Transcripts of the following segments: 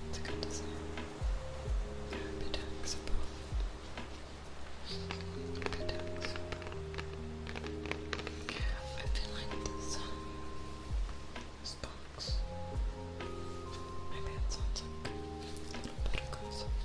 It's a good design. Happy tax approved. Happy tax approved. I feel like this box, maybe it sounds like a little bit aggressive.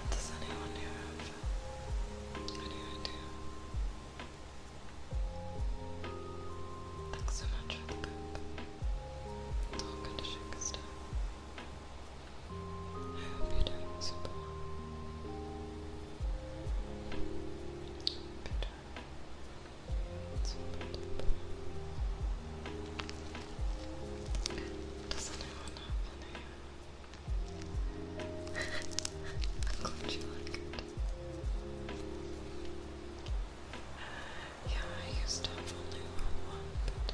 Does anyone here have any idea? Thanks so much for the poop. It's all good to shake a step. I hope you're doing super well. Good. Super duper. Does anyone have any? I'm glad you like it. Yeah, I used to have only one, but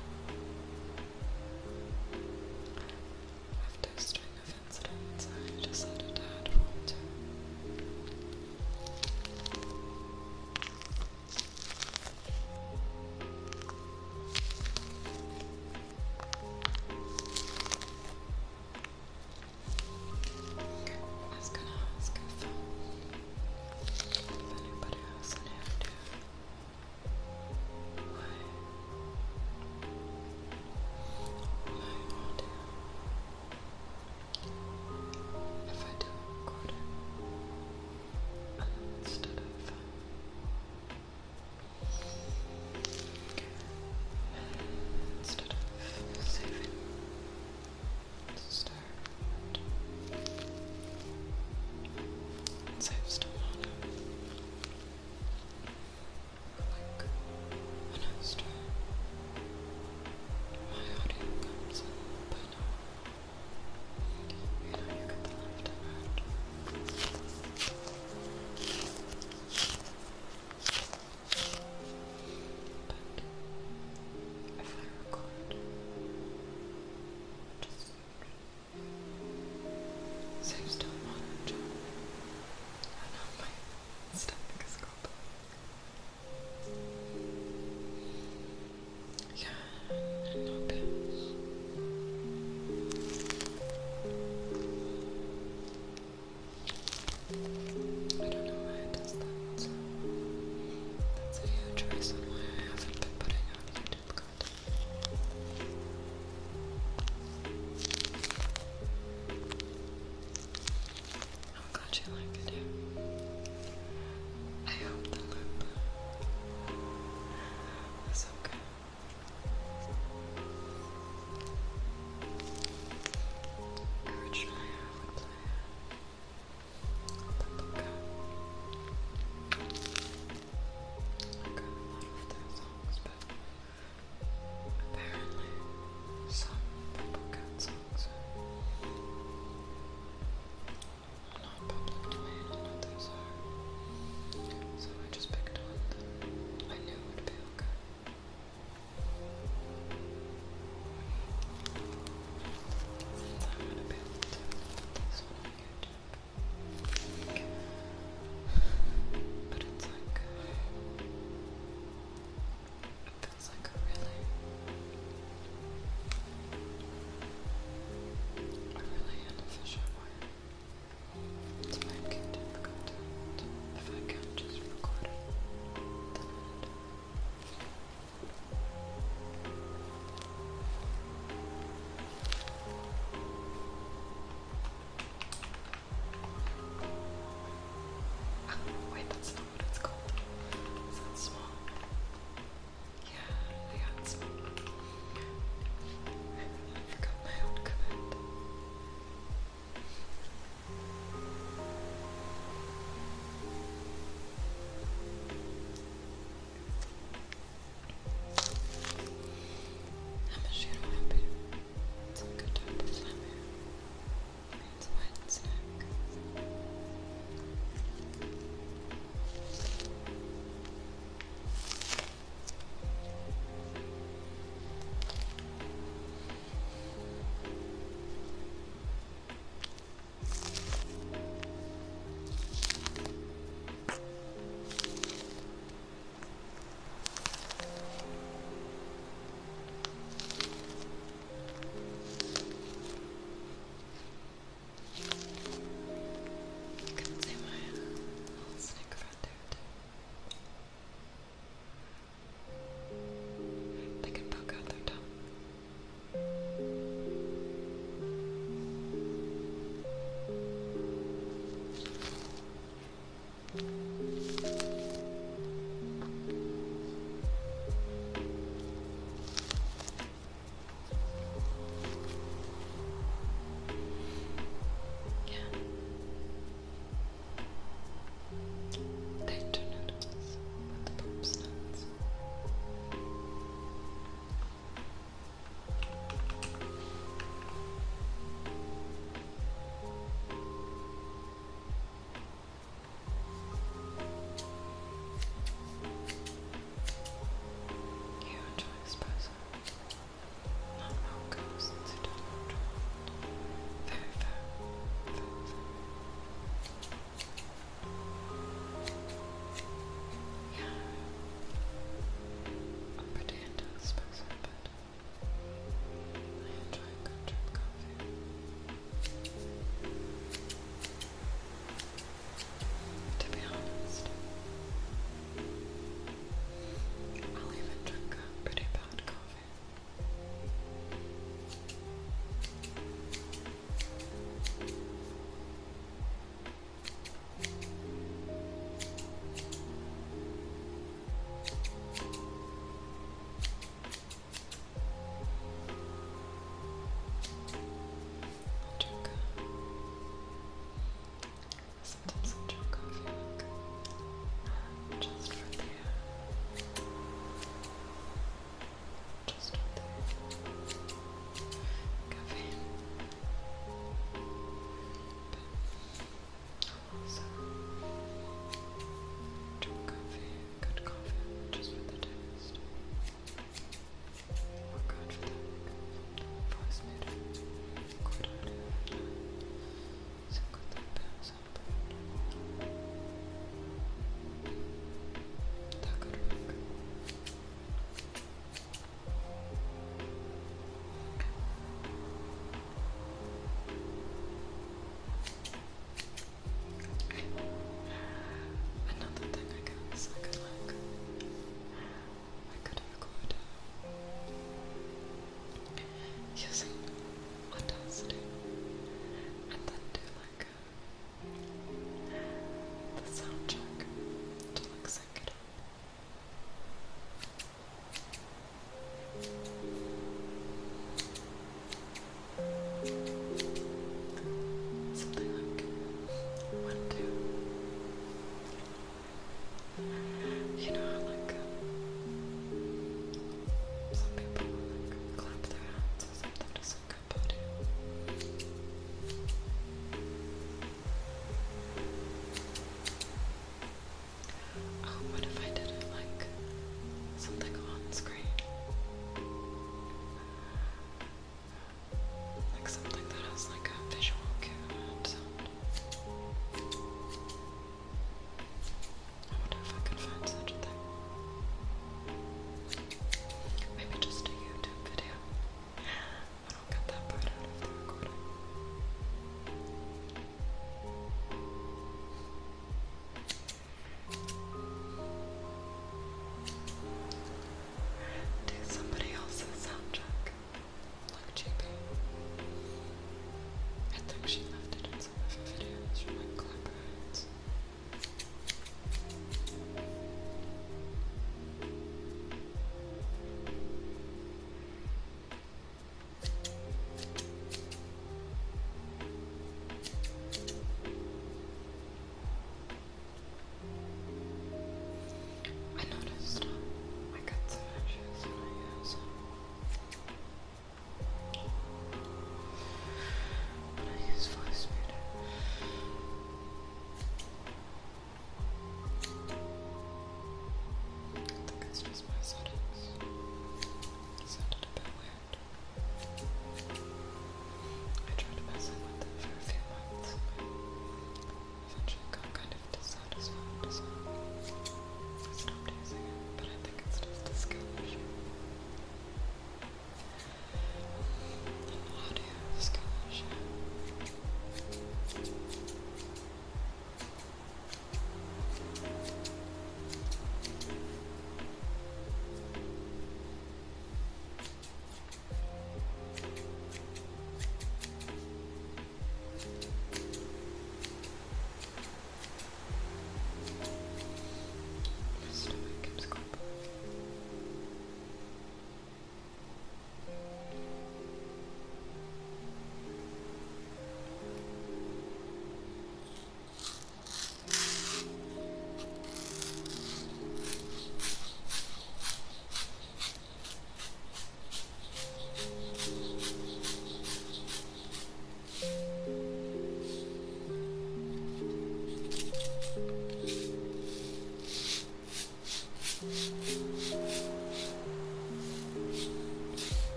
after a string of incidents, I decided to add one too. I was gonna ask if anybody has any idea why my audio, if I do a recording instead of saving to start and save stuff on it. Like when I start, my audio comes in by now. You know, you get the left and right. But if I record, just saves time on it. I know my stomach is grumbling. Yeah, and no pills. I don't know why it does that, so that's a huge reason why I haven't been putting out YouTube content. I'm glad you like it here. I hope the loop is okay. Originally I would play Bubblegum. I got a lot of their songs, but apparently some Bubblegum songs are not public domain and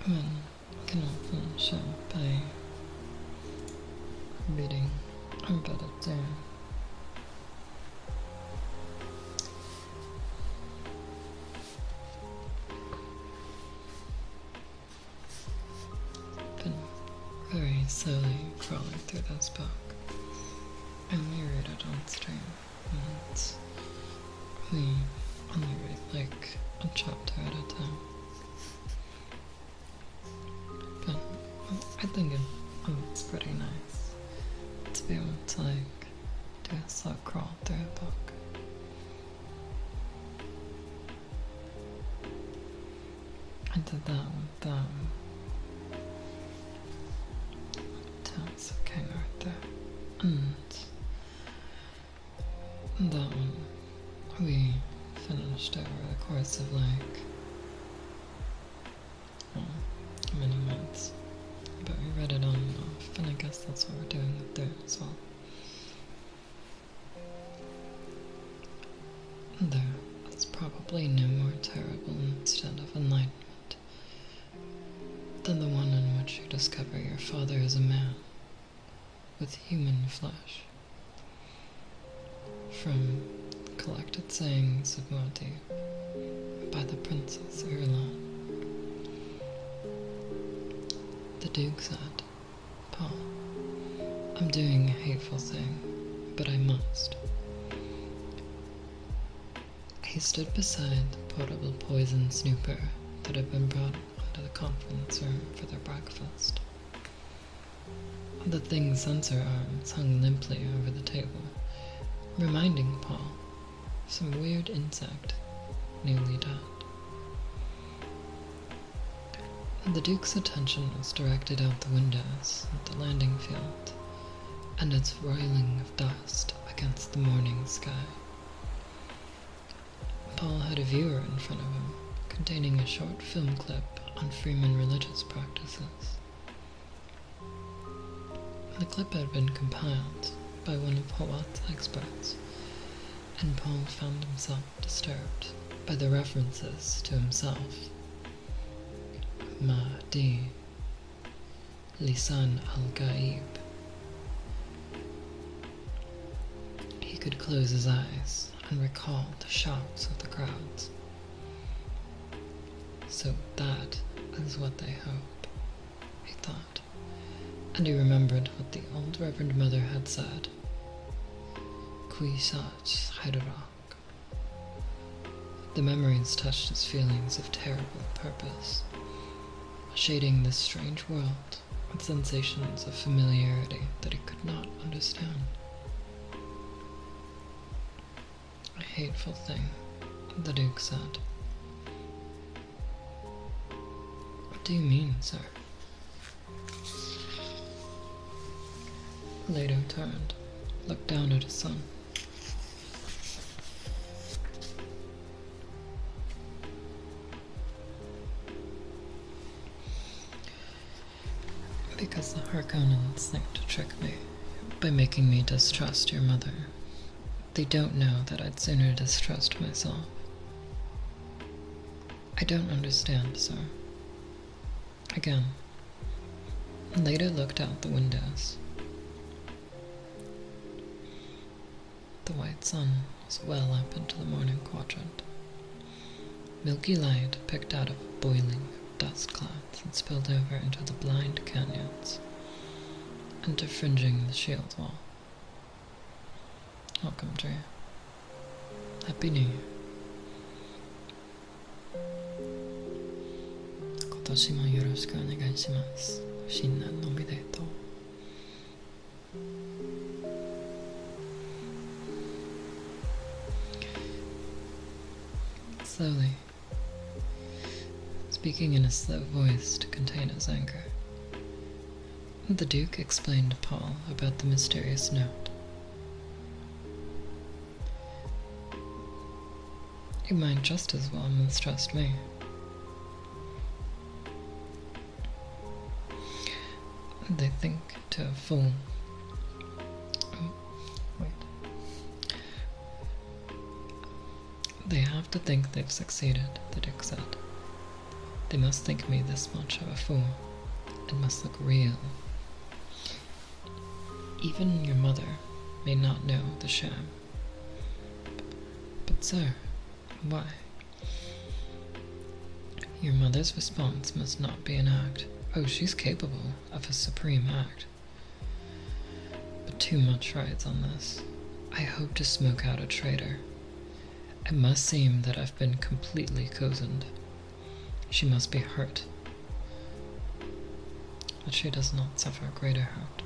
Men can often show by reading embedded down. Been very slowly crawling through this book. I only read it on stream, and we only read like a chapter at a time. But I think it's pretty nice to be able to like do a slow crawl through a book. I did that with Tales of King Arthur, and that one we finished over the course of like many months, but we read it on and off, and I guess that's what we're doing with there as well. There is probably no more terrible instant of enlightenment than the one in which you discover your father is a man with human flesh. From Collected Sayings of Moti by the Princess Irulan. The Duke said, "Paul, I'm doing a hateful thing, but I must." He stood beside the portable poison snooper that had been brought into the conference room for their breakfast. The thing's sensor arms hung limply over the table, reminding Paul of some weird insect newly dead. The Duke's attention was directed out the windows at the landing field and its roiling of dust against the morning sky. Paul had a viewer in front of him, containing a short film clip on Freeman religious practices. The clip had been compiled by one of Hawat's experts, and Paul found himself disturbed by the references to himself. Mahdi, Lisan al-Ghaib. He could close his eyes and recall the shouts of the crowds. So that is what they hope, he thought, and he remembered what the old Reverend Mother had said. Kwisach Hyderach. The memories touched his feelings of terrible purpose, shading this strange world with sensations of familiarity that he could not understand. A hateful thing, the Duke said. What do you mean, sir? Leto turned, looked down at his son. Because the Harkonnens think to trick me by making me distrust your mother. They don't know that I'd sooner distrust myself. I don't understand, sir. Again, Leto looked out the windows. The white sun was well up into the morning quadrant. Milky light picked out of a boiling dust clouds and spilled over into the blind canyons, interfringing the shield wall. Welcome, Dre. Happy New Year. 今年もよろしくお願いします。新年のおめでとう。Slowly, speaking in a slow voice to contain his anger, the Duke explained to Paul about the mysterious note. You might just as well mistrust me. They think to a fool. Oh, wait. They have to think they've succeeded, the Duke said. They must think me this much of a fool. It must look real. Even your mother may not know the sham. But sir, why? Your mother's response must not be an act. Oh, she's capable of a supreme act. But too much rides on this. I hope to smoke out a traitor. It must seem that I've been completely cozened. She must be hurt. But she does not suffer greater hurt.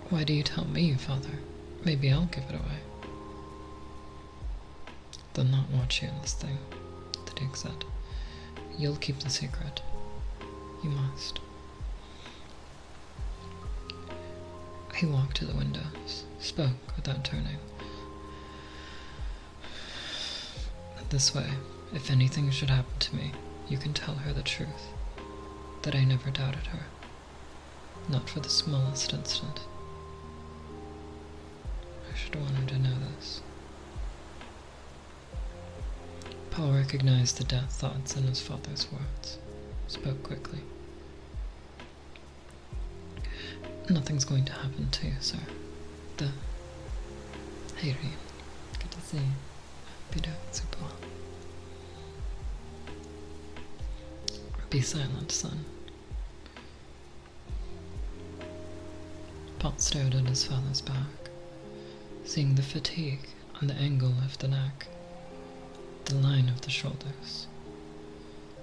Why do you tell me, father? Maybe I'll give it away. They'll not watch you in this thing, the Duke said. You'll keep the secret. You must. He walked to the windows, spoke without turning. This way, if anything should happen to me, you can tell her the truth, that I never doubted her, not for the smallest instant. I should want her to know this. Paul recognized the death thoughts in his father's words, spoke quickly. Nothing's going to happen to you, sir. Hey, Reen. Good to see you. Be doing super well. Be silent, son. Paul stared at his father's back, seeing the fatigue on the angle of the neck, the line of the shoulders,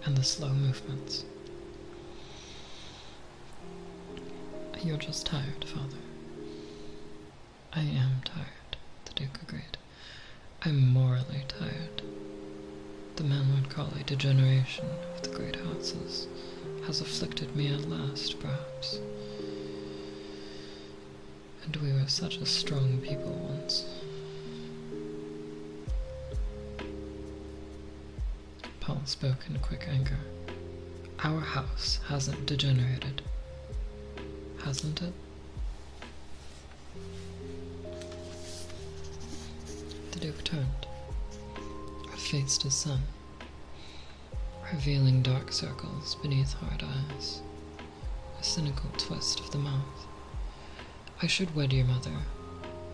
and the slow movements. You're just tired, father. I am tired, the Duke agreed. I'm morally tired. The man would call a degeneration of the great houses has afflicted me at last, perhaps. And we were such a strong people once. Paul spoke in quick anger. Our house hasn't degenerated, hasn't it? The Duke turned, faced his son, revealing dark circles beneath hard eyes, a cynical twist of the mouth. I should wed your mother,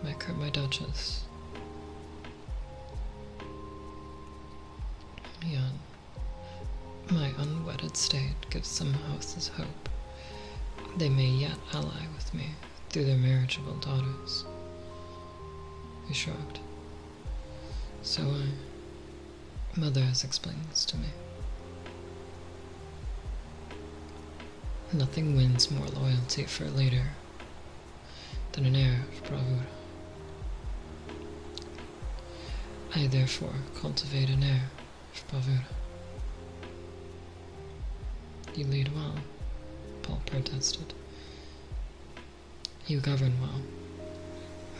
make her my duchess. Young, my unwedded state gives some houses hope. They may yet ally with me through their marriageable daughters. He shrugged. So Mother has explained this to me. Nothing wins more loyalty for a leader than an air of bravura. I therefore cultivate an air of bravura. You lead well, Paul protested. You govern well.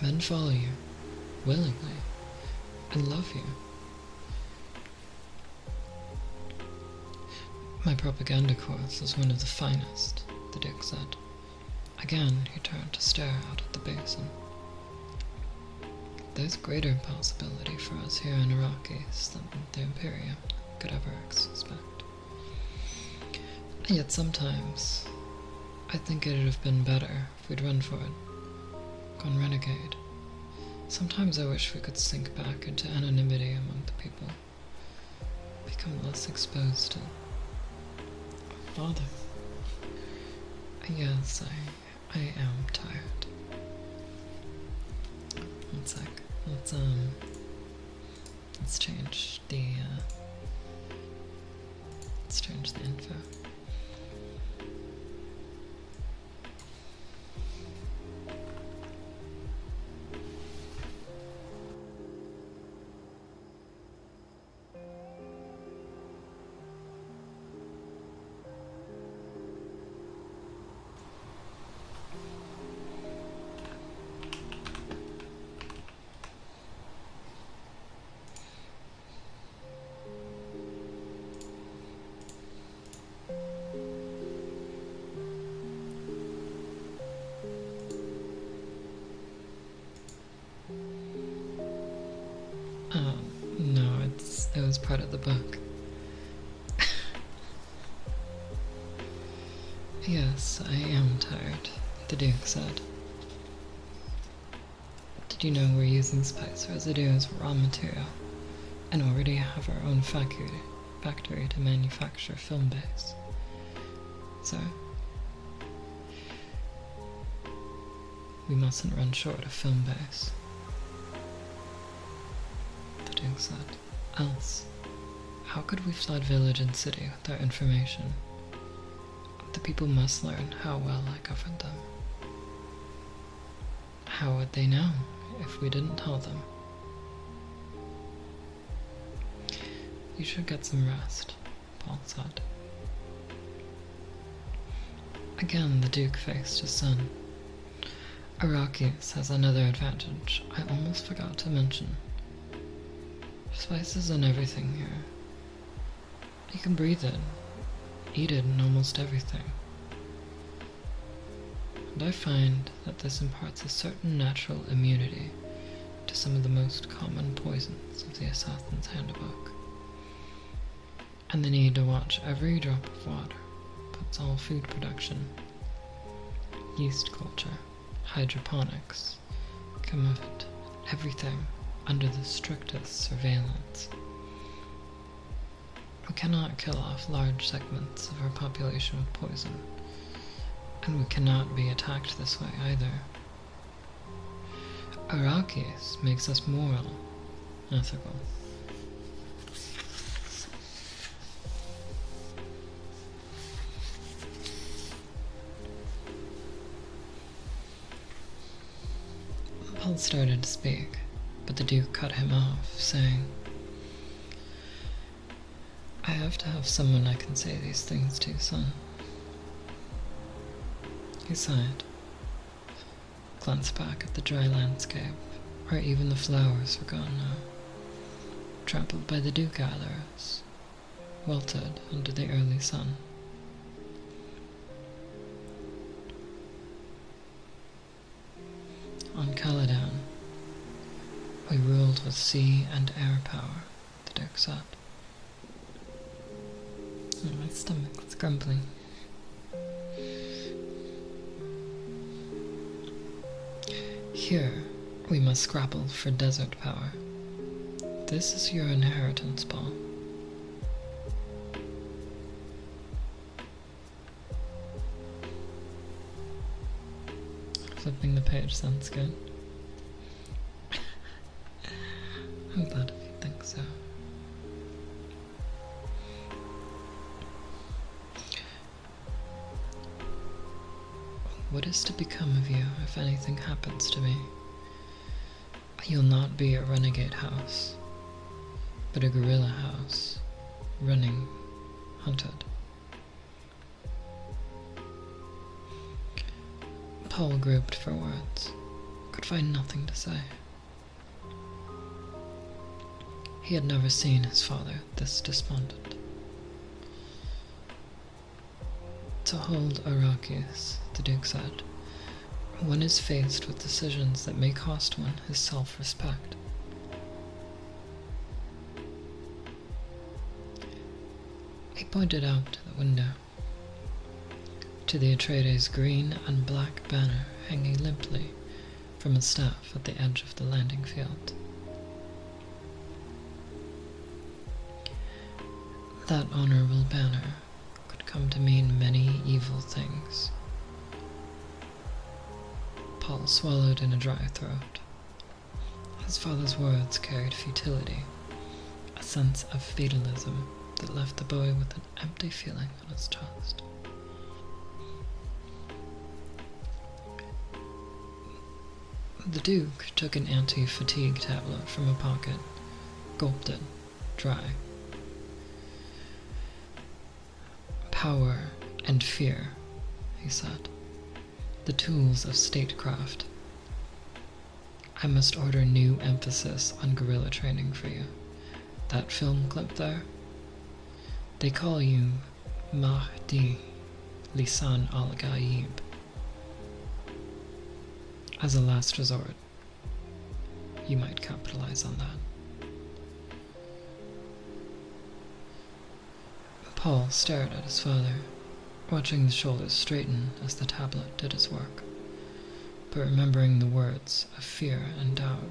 Men follow you, willingly, and love you. My propaganda course is one of the finest, the Duke said. Again, he turned to stare out at the basin. There's greater possibility for us here in Arrakis than the Imperium could ever suspect. And yet sometimes, I think it'd have been better if we'd run for it, gone renegade. Sometimes I wish we could sink back into anonymity among the people, become less exposed to Father. Yes, I am tired. One sec. Let's change the info. No, it was part of the book. Yes, I am tired, the Duke said. Did you know we're using spice residue as raw material and already have our own factory to manufacture film base? So, we mustn't run short of film base, the Duke said. Else, how could we flood village and city with our information? The people must learn how well I governed them. How would they know if we didn't tell them? You should get some rest, Paul said. Again, the Duke faced his son. Arrakis has another advantage I almost forgot to mention. Spices in everything here. You can breathe it, eat it in almost everything. And I find that this imparts a certain natural immunity to some of the most common poisons of the Assassin's Handbook. And the need to watch every drop of water puts all food production, yeast culture, hydroponics, commit everything under the strictest surveillance. We cannot kill off large segments of our population with poison, and we cannot be attacked this way either. Arrakis makes us moral, ethical. Paul started to speak, but the Duke cut him off, saying, I have to have someone I can say these things to, son. He sighed, glanced back at the dry landscape, where even the flowers were gone now, trampled by the dew gatherers, wilted under the early sun. On Caladan, we ruled with sea and air power, the Duke said. My stomach's grumbling. Here, we must scrabble for desert power. This is your inheritance, Paul. Flipping the page sounds good. I'm glad if you think so. What is to become of you if anything happens to me? You'll not be a renegade house, but a guerrilla house, running, hunted. Paul groped for words, could find nothing to say. He had never seen his father this despondent. To hold Arrakis, the Duke said, one is faced with decisions that may cost one his self-respect. He pointed out to the window, to the Atreides' green and black banner hanging limply from a staff at the edge of the landing field. That honorable banner could come to mean many evil things. Paul swallowed in a dry throat. His father's words carried futility, a sense of fatalism that left the boy with an empty feeling on his chest. The Duke took an anti-fatigue tablet from a pocket, gulped it, dry. Power and fear, he said, the tools of statecraft. I must order new emphasis on guerrilla training for you. That film clip there? They call you Mahdi Lisan al-Ghaib. As a last resort, you might capitalize on that. Paul stared at his father, watching the shoulders straighten as the tablet did its work, but remembering the words of fear and doubt.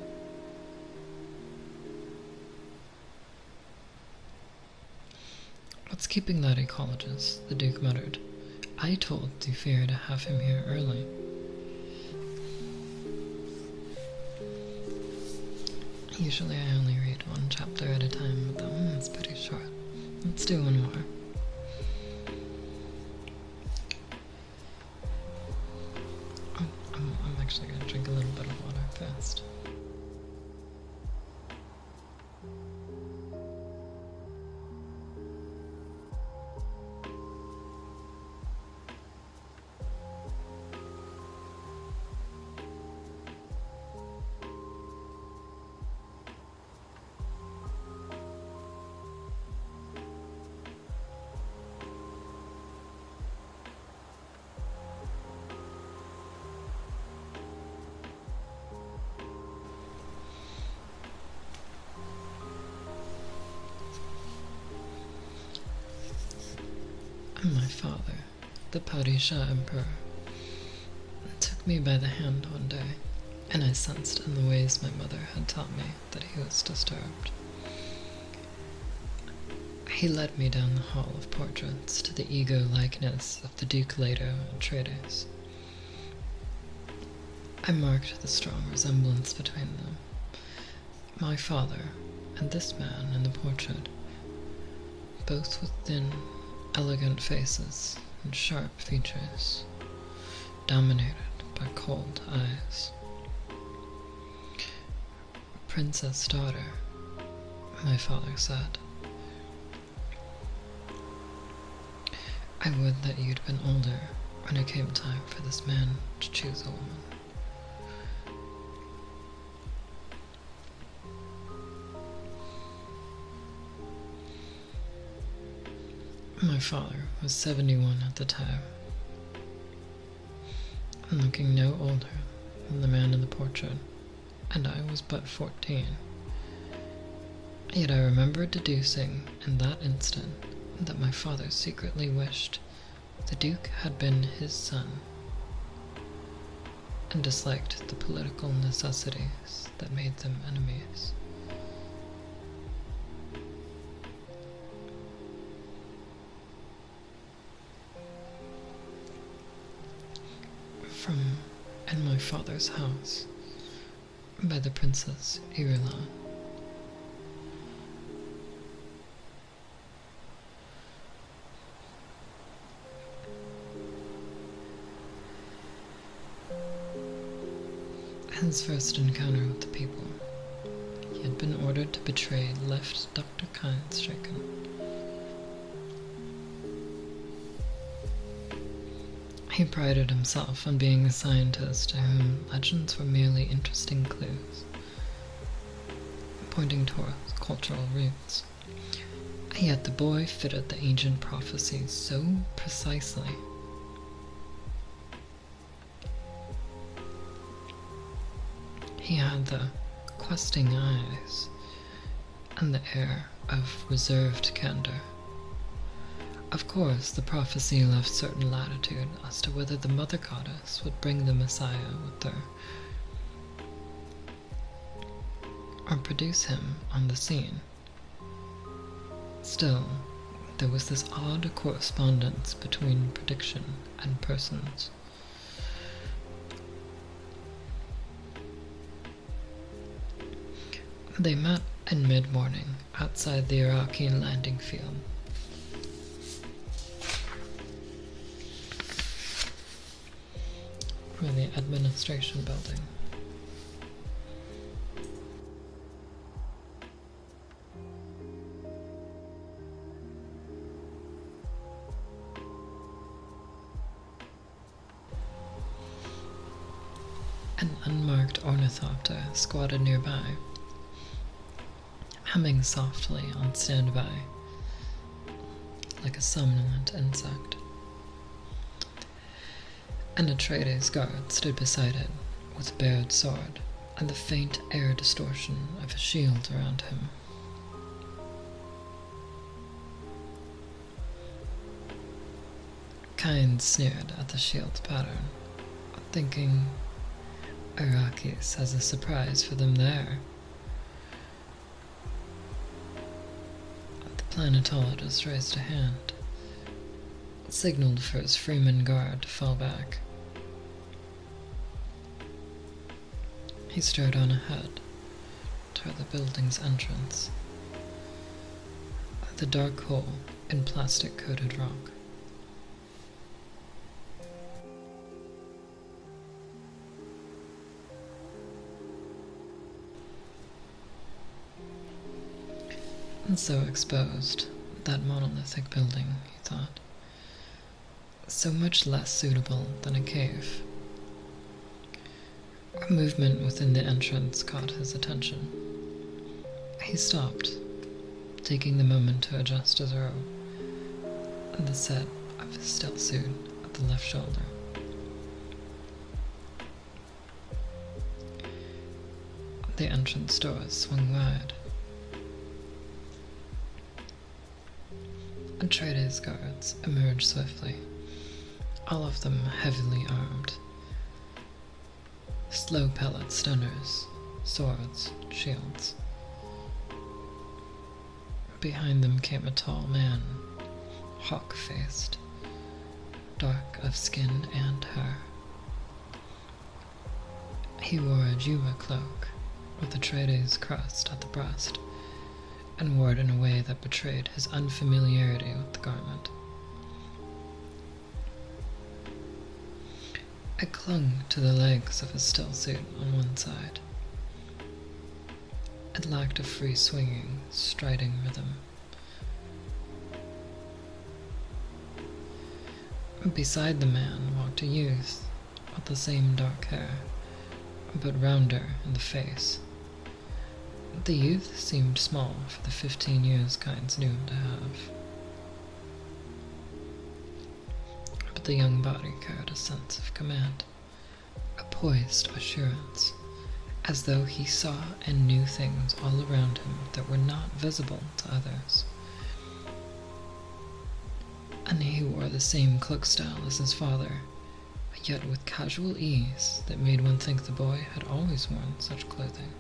"What's keeping that ecologist?" the Duke muttered. "I told Dufir to have him here early." Usually I only read one chapter at a time, but that one's pretty short. Let's do one more. I'm actually going to drink a little bit of water first. My father, the Padishah Emperor, took me by the hand one day, and I sensed in the ways my mother had taught me that he was disturbed. He led me down the hall of portraits to the ego-likeness of the Duke Leto and Atreides. I marked the strong resemblance between them. My father and this man in the portrait, both with thin, elegant faces and sharp features, dominated by cold eyes. "Princess daughter," my father said. "I would that you'd been older when it came time for this man to choose a woman." My father was 71 at the time, and looking no older than the man in the portrait, and I was but 14. Yet I remember deducing in that instant that my father secretly wished the Duke had been his son, and disliked the political necessities that made them enemies. From in my father's house, by the Princess Irulan. His first encounter with the people, he had been ordered to betray, left Dr. Kynes shaken. He prided himself on being a scientist to whom legends were merely interesting clues, pointing towards cultural roots. Yet the boy fitted the ancient prophecies so precisely. He had the questing eyes and the air of reserved candor. Of course, the prophecy left certain latitude as to whether the Mother Goddess would bring the Messiah with her, or produce him on the scene. Still, there was this odd correspondence between prediction and persons. They met in mid-morning outside the Iraqi landing field. For the administration building. An unmarked ornithopter squatted nearby, humming softly on standby, like a somnolent insect. And Atreides' guard stood beside it, with bared sword, and the faint air distortion of a shield around him. Kind sneered at the shield pattern, thinking Arrakis has a surprise for them there. The planetologist raised a hand, signaled for his Freeman guard to fall back. He strode on ahead toward the building's entrance, the dark hole in plastic-coated rock. And so exposed, that monolithic building, he thought. So much less suitable than a cave. A movement within the entrance caught his attention. He stopped, taking the moment to adjust his robe and the set of his stealth suit at the left shoulder. The entrance doors swung wide. Atreides' guards emerged swiftly, all of them heavily armed. Slow pellet stunners, swords, shields. Behind them came a tall man, hawk-faced, dark of skin and hair. He wore a juba cloak with Atreides' crest at the breast, and wore it in a way that betrayed his unfamiliarity with the garment. It clung to the legs of his stealth suit on one side. It lacked a free swinging, striding rhythm. Beside the man walked a youth with the same dark hair, but rounder in the face. The youth seemed small for the 15 years Kynes knew him to have. But the young body carried a sense of command, a poised assurance, as though he saw and knew things all around him that were not visible to others. And he wore the same cloak style as his father, yet with casual ease that made one think the boy had always worn such clothing.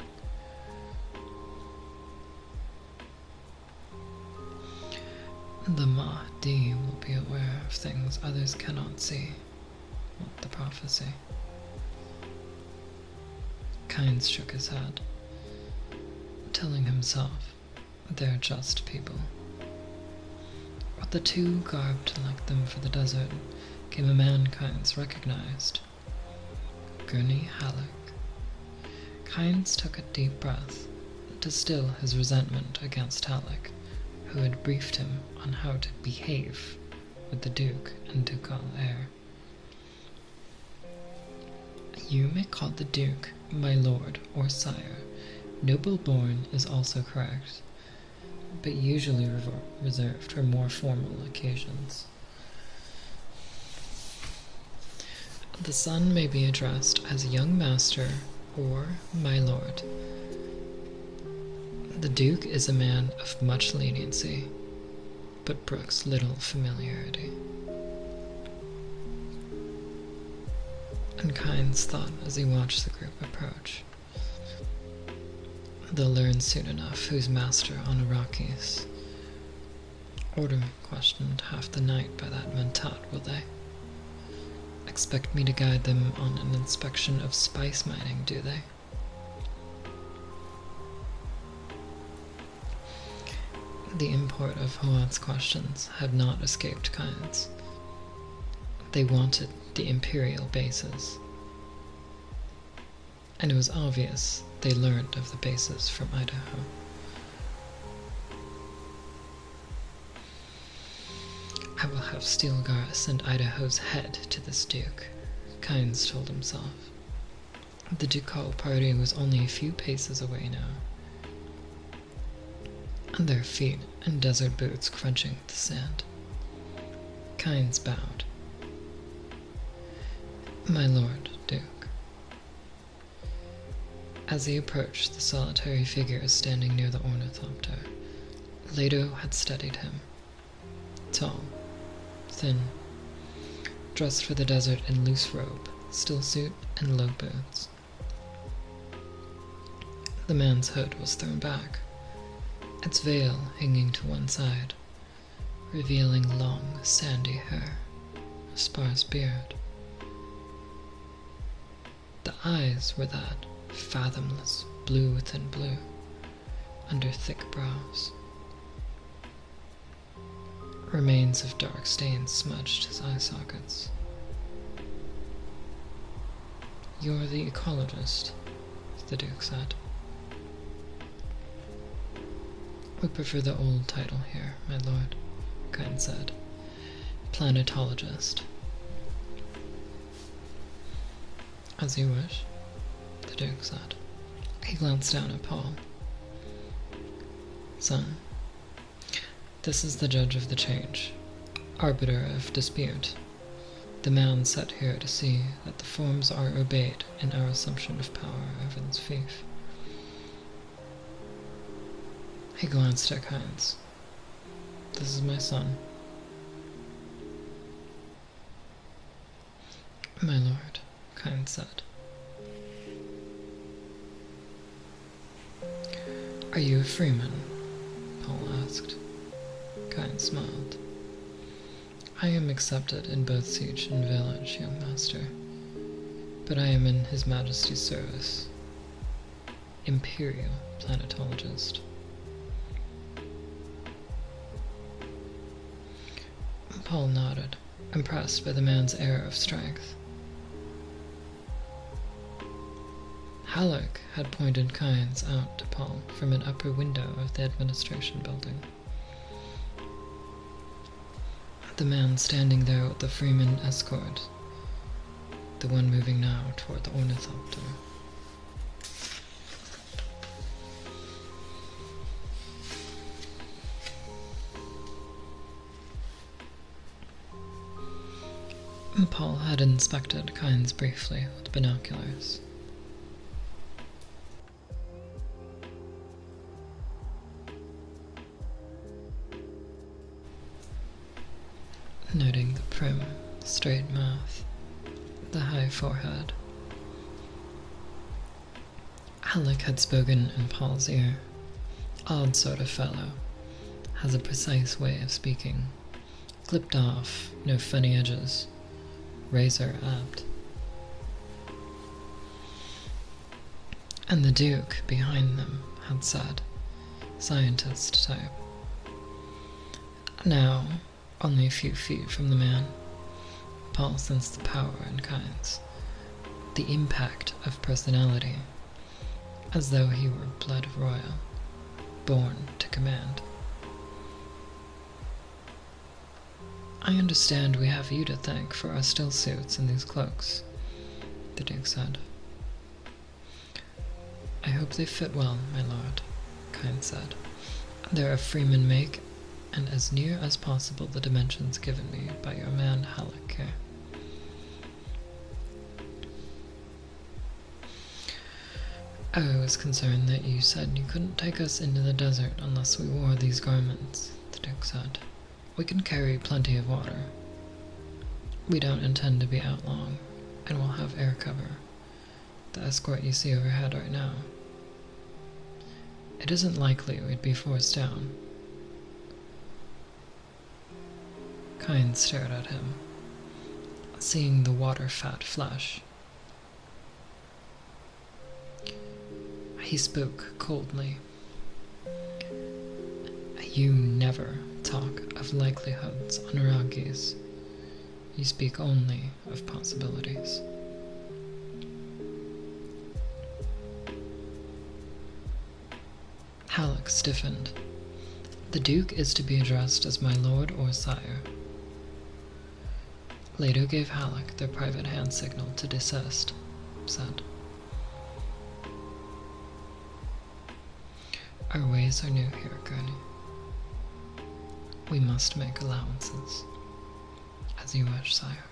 The Mahdi will be aware of things others cannot see, not the prophecy. Kynes shook his head, telling himself they're just people. With the two garbed like them for the desert came a man Kynes recognized, Gurney Halleck. Kynes took a deep breath to still his resentment against Halleck, who had briefed him on how to behave with the Duke and ducal heir. You may call the Duke my lord or sire. Noble-born is also correct, but usually reserved for more formal occasions. The son may be addressed as young master or my lord. The Duke is a man of much leniency, but brooks little familiarity. And Kynes thought as he watched the group approach, they'll learn soon enough who's master on Arrakis. Order questioned half the night by that mentat, will they? Expect me to guide them on an inspection of spice mining, do they? The import of Hoat's questions had not escaped Kynes. They wanted the Imperial bases, and it was obvious they learned of the bases from Idaho. I will have Stilgar send Idaho's head to this Duke, Kynes told himself. The ducal party was only a few paces away now, and their feet in desert boots crunching the sand. Kynes bowed. My lord, Duke. As he approached the solitary figure standing near the ornithopter, Leto had steadied him. Tall, thin, dressed for the desert in loose robe, steel suit, and low boots. The man's hood was thrown back, its veil hanging to one side, revealing long, sandy hair, a sparse beard. The eyes were that fathomless blue within blue, under thick brows. Remains of dark stains smudged his eye sockets. "You're the ecologist," the Duke said. "We prefer the old title here, my lord," Kyne said. "Planetologist." "As you wish," the Duke said. He glanced down at Paul. "Son, this is the judge of the change, arbiter of dispute, the man set here to see that the forms are obeyed in our assumption of power over this fief." He glanced at Kynes. "This is my son." "My lord," Kynes said. "Are you a freeman?" Paul asked. Kynes smiled. "I am accepted in both siege and village, young master, but I am in His Majesty's service. Imperial planetologist." Paul nodded, impressed by the man's air of strength. Halleck had pointed Kynes out to Paul from an upper window of the administration building. The man standing there with the Freeman escort, the one moving now toward the ornithopter. Paul had inspected Kynes briefly with binoculars. Noting the prim, straight mouth, the high forehead. Halleck had spoken in Paul's ear. Odd sort of fellow. Has a precise way of speaking. Clipped off, no funny edges. Razor apt. And the Duke behind them had said, scientist type. Now, only a few feet from the man, Paul sensed the power in Kynes, the impact of personality, as though he were blood royal, born to command. "I understand we have you to thank for our still suits and these cloaks," the Duke said. "I hope they fit well, my lord," Kynes said. "They're of Freeman make, and as near as possible the dimensions given me by your man Halleck here." "I was concerned that you said you couldn't take us into the desert unless we wore these garments," the Duke said. "We can carry plenty of water. We don't intend to be out long, and we'll have air cover, the escort you see overhead right now. It isn't likely we'd be forced down." Kynes stared at him, seeing the water-fat flesh. He spoke coldly. "You never talk of likelihoods on Iraqis. You speak only of possibilities." Halleck stiffened. "The Duke is to be addressed as my lord or sire." Leto gave Halleck their private hand signal to desist, said, "Our ways are new here, Gurney. We must make allowances, as you wish, sire."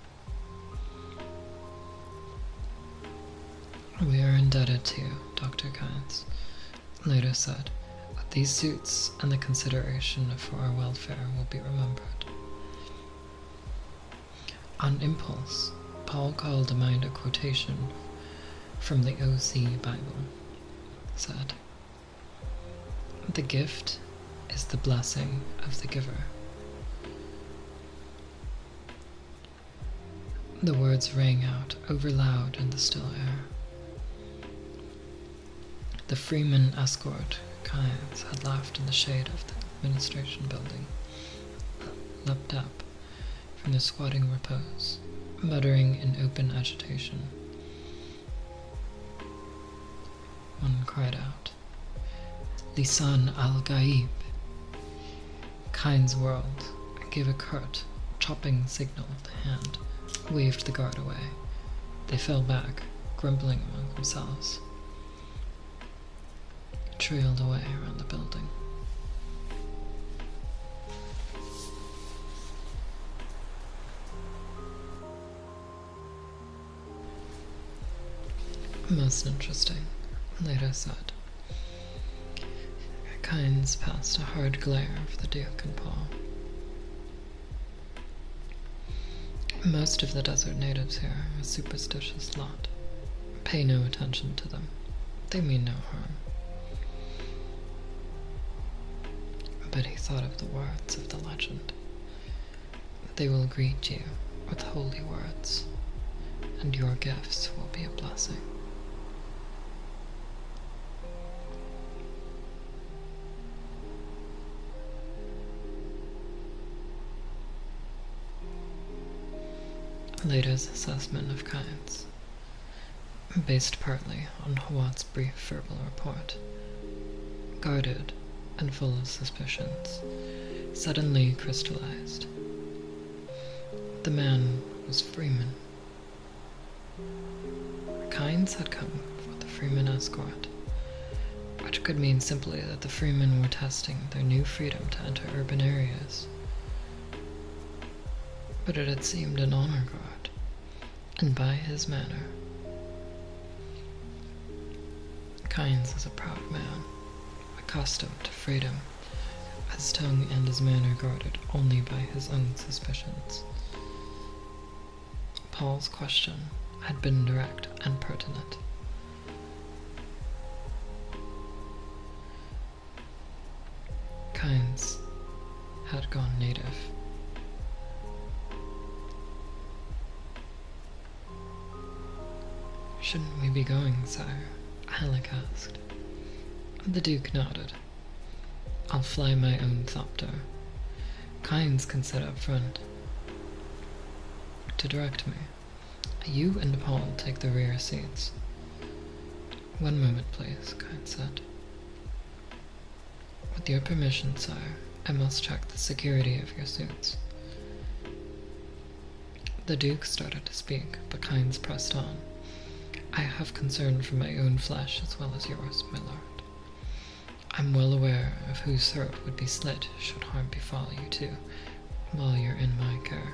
"We are indebted to you, Dr. Kynes," Leto said. "These suits and the consideration for our welfare will be remembered." On impulse, Paul called to mind a quotation from the OC Bible. It said, "The gift is the blessing of the giver." The words rang out over loud in the still air. The Freeman escort, Kynes, had laughed in the shade of the administration building, leapt up from their squatting repose, muttering in open agitation. One cried out, "Lisan al-Gaib!" Kynes whirled, gave a curt, chopping signal with the hand, waved the guard away. They fell back, grumbling among themselves. Trailed away around the building. Most interesting, Leda said. Kynes passed a hard glare over the Duke and Paul. Most of the desert natives here are a superstitious lot. Pay no attention to them. They mean no harm. But he thought of the words of the legend. They will greet you with holy words, and your gifts will be a blessing. Leda's assessment of Kynes, based partly on Hawat's brief verbal report, guarded and full of suspicions, suddenly crystallized. The man was Freeman. Kynes had come for the Freeman escort, which could mean simply that the Freemen were testing their new freedom to enter urban areas. But it had seemed an honor guard, and by his manner, Kynes is a proud man, accustomed to freedom, his tongue and his manner guarded only by his own suspicions. Paul's question had been direct and pertinent. Kynes had gone native. "Shouldn't we be going, sire?" Alec asked. The Duke nodded. "I'll fly my own thopter. Kynes can sit up front to direct me. You and Paul take the rear seats." "One moment, please," Kynes said. "With your permission, sire, I must check the security of your suits." The Duke started to speak, but Kynes pressed on. "I have concern for my own flesh as well as yours, my lord. I'm well aware of whose throat would be slit should harm befall you two, while you're in my care."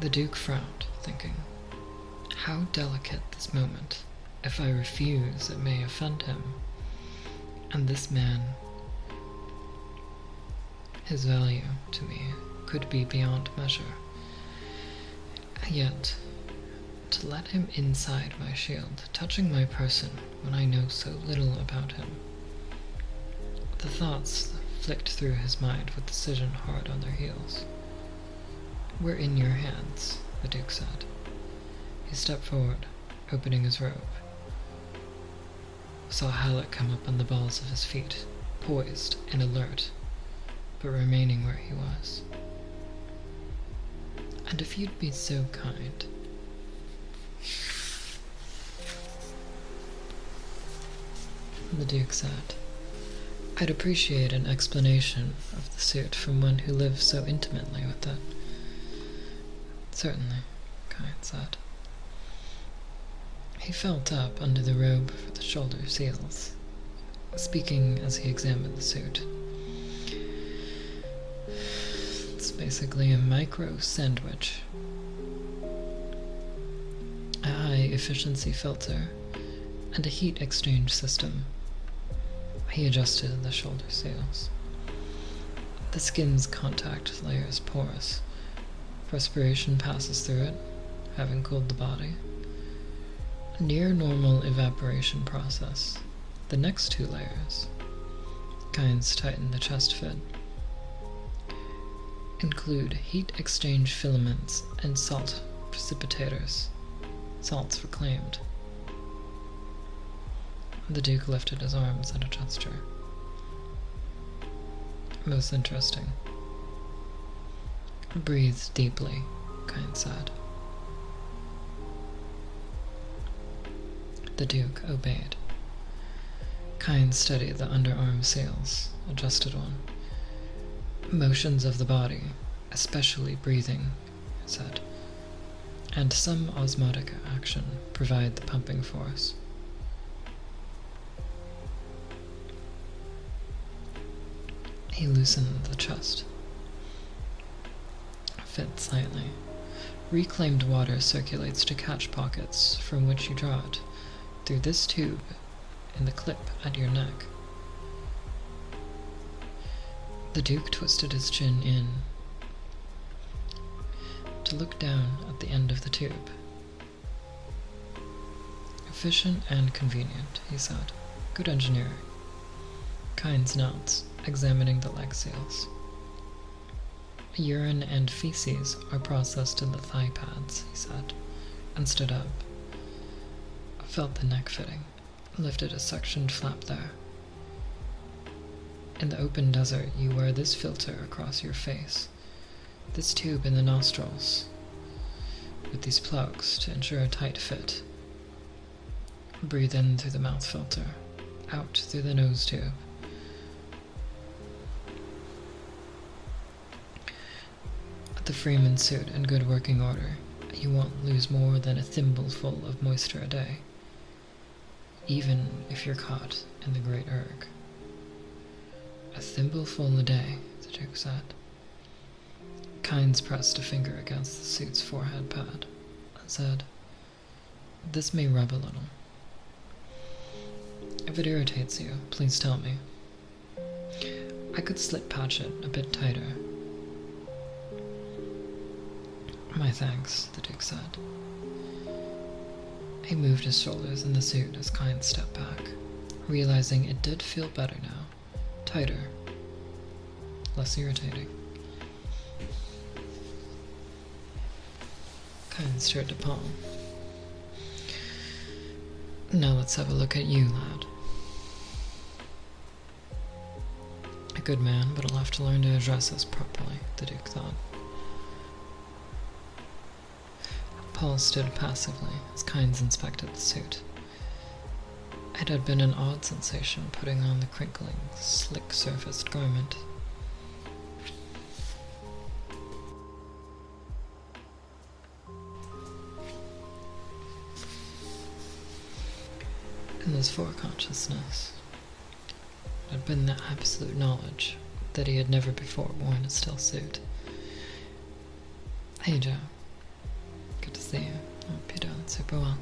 The Duke frowned, thinking, how delicate this moment. If I refuse, it may offend him. And this man, his value to me could be beyond measure. Yet, to let him inside my shield, touching my person when I know so little about him. The thoughts flicked through his mind with decision hard on their heels. "We're in your hands," the Duke said. He stepped forward, opening his robe. Saw Halleck come up on the balls of his feet, poised and alert, but remaining where he was. "And if you'd be so kind..." The Duke said, "I'd appreciate an explanation of the suit from one who lives so intimately with it." "Certainly," Kynes said. He felt up under the robe for the shoulder seals, speaking as he examined the suit. "It's basically a micro sandwich. A high-efficiency filter and a heat exchange system." He adjusted the shoulder seals. The skin's contact layer is porous. Respiration passes through it, having cooled the body. A near normal evaporation process. The next 2 layers, kinds tighten the chest fit, include heat exchange filaments and salt precipitators. Salts reclaimed. The Duke lifted his arms at a gesture. Most interesting. Breathe deeply, Kind said. The Duke obeyed. Kind studied the underarm seals, adjusted one. Motions of the body, especially breathing, he said, and some osmotic action provide the pumping force. He loosened the chest. Fit slightly. Reclaimed water circulates to catch pockets from which you draw it through this tube in the clip at your neck. The Duke twisted his chin in to look down at the end of the tube. Efficient and convenient, he said. Good engineering. Kind's nods, examining the leg seals. Urine and feces are processed in the thigh pads, he said, and stood up. Felt the neck fitting, lifted a sectioned flap there. In the open desert, you wear this filter across your face, this tube in the nostrils, with these plugs to ensure a tight fit. Breathe in through the mouth filter, out through the nose tube. The Freeman suit in good working order, you won't lose more than a thimbleful of moisture a day, even if you're caught in the Great Erg. A thimbleful a day, the Duke said. Kynes pressed a finger against the suit's forehead pad and said, "This may rub a little. If it irritates you, please tell me. I could slip patch it a bit tighter." "My thanks," the Duke said. He moved his shoulders in the suit as Kynes stepped back, realizing it did feel better now. Tighter. Less irritating. Kynes turned to Paul. "Now let's have a look at you, lad." A good man, but I'll have to learn to address us properly, the Duke thought. Paul stood passively as Kynes inspected the suit. It had been an odd sensation putting on the crinkling, slick-surfaced garment. In his foreconsciousness had been the absolute knowledge that he had never before worn a steel suit. "Hey, Joe. Good to see you. Hope you're doing super well."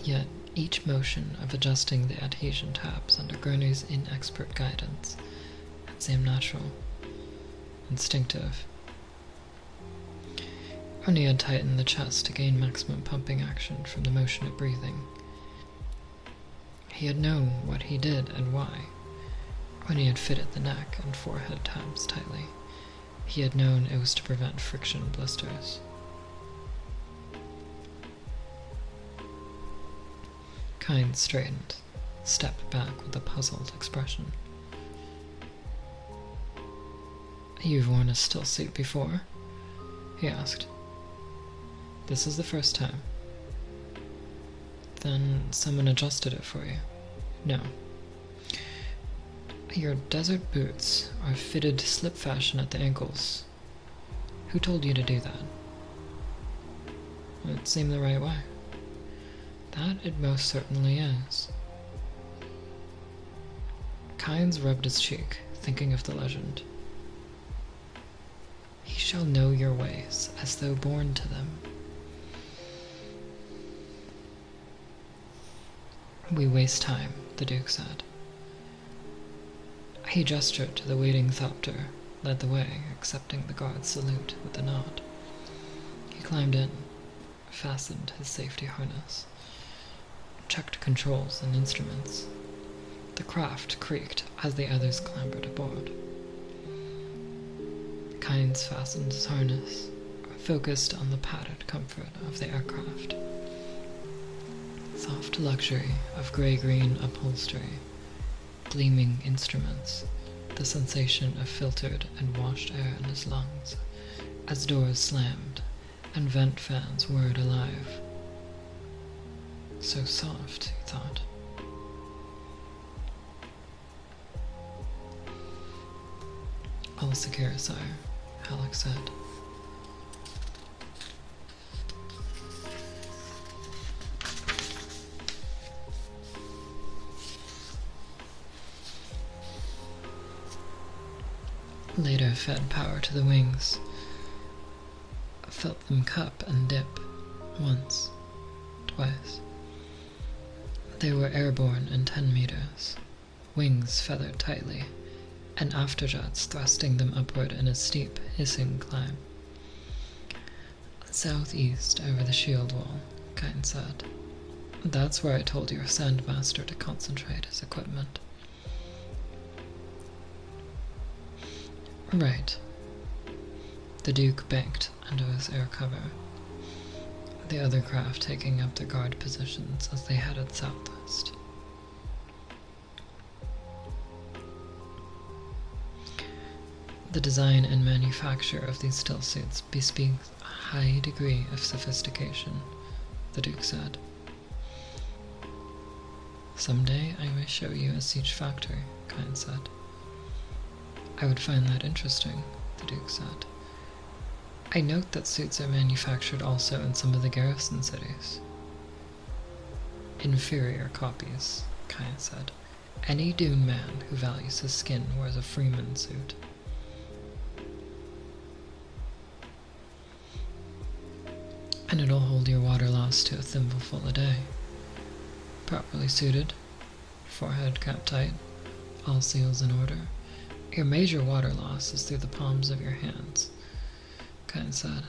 Yet each motion of adjusting the adhesion tabs under Gurney's inexpert guidance had seemed natural, instinctive. Only had tightened the chest to gain maximum pumping action from the motion of breathing. He had known what he did and why. When he had fitted the neck and forehead tabs tightly, he had known it was to prevent friction blisters. Kynes straightened, stepped back with a puzzled expression. "You've worn a steel suit before?" he asked. "This is the first time." "Then someone adjusted it for you?" "No." "Your desert boots are fitted slip fashion at the ankles. Who told you to do that?" "It seemed the right way." "That it most certainly is." Kynes rubbed his cheek, thinking of the legend. "He shall know your ways, as though born to them." "We waste time," the Duke said. He gestured to the waiting Thopter, led the way, accepting the guard's salute with a nod. He climbed in, fastened his safety harness, checked controls and instruments. The craft creaked as the others clambered aboard. Kynes fastened his harness, focused on the padded comfort of the aircraft. Soft luxury of gray-green upholstery, gleaming instruments, the sensation of filtered and washed air in his lungs as doors slammed and vent fans whirred alive. So soft, he thought. All secure, sire, Halleck said. Later fed power to the wings. Felt them cup and dip, once, twice. They were airborne in 10 meters, wings feathered tightly, and afterjets thrusting them upward in a steep, hissing climb. Southeast over the shield wall, Kynes said. That's where I told your Sandmaster to concentrate his equipment. Right. The Duke banked under his air cover, the other craft taking up their guard positions as they headed southwest. The design and manufacture of these still suits bespeaks a high degree of sophistication, the Duke said. Someday I may show you a siege factory, Kynes said. I would find that interesting, the Duke said. I note that suits are manufactured also in some of the garrison cities. Inferior copies, Kynes said. Any Dune man who values his skin wears a Freeman suit. And it'll hold your water loss to a thimbleful a day. Properly suited, forehead cap tight, all seals in order. Your major water loss is through the palms of your hands, Kynes said.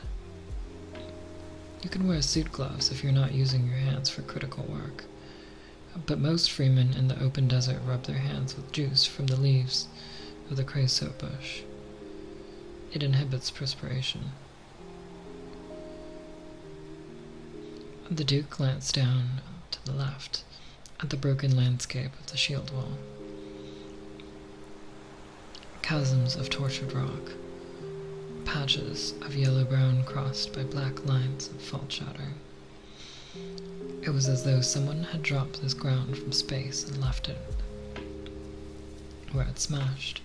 You can wear suit gloves if you're not using your hands for critical work, but most freemen in the open desert rub their hands with juice from the leaves of the creosote bush. It inhibits perspiration. The Duke glanced down to the left at the broken landscape of the shield wall. Chasms of tortured rock, patches of yellow-brown crossed by black lines of fault shadow. It was as though someone had dropped this ground from space and left it where it smashed.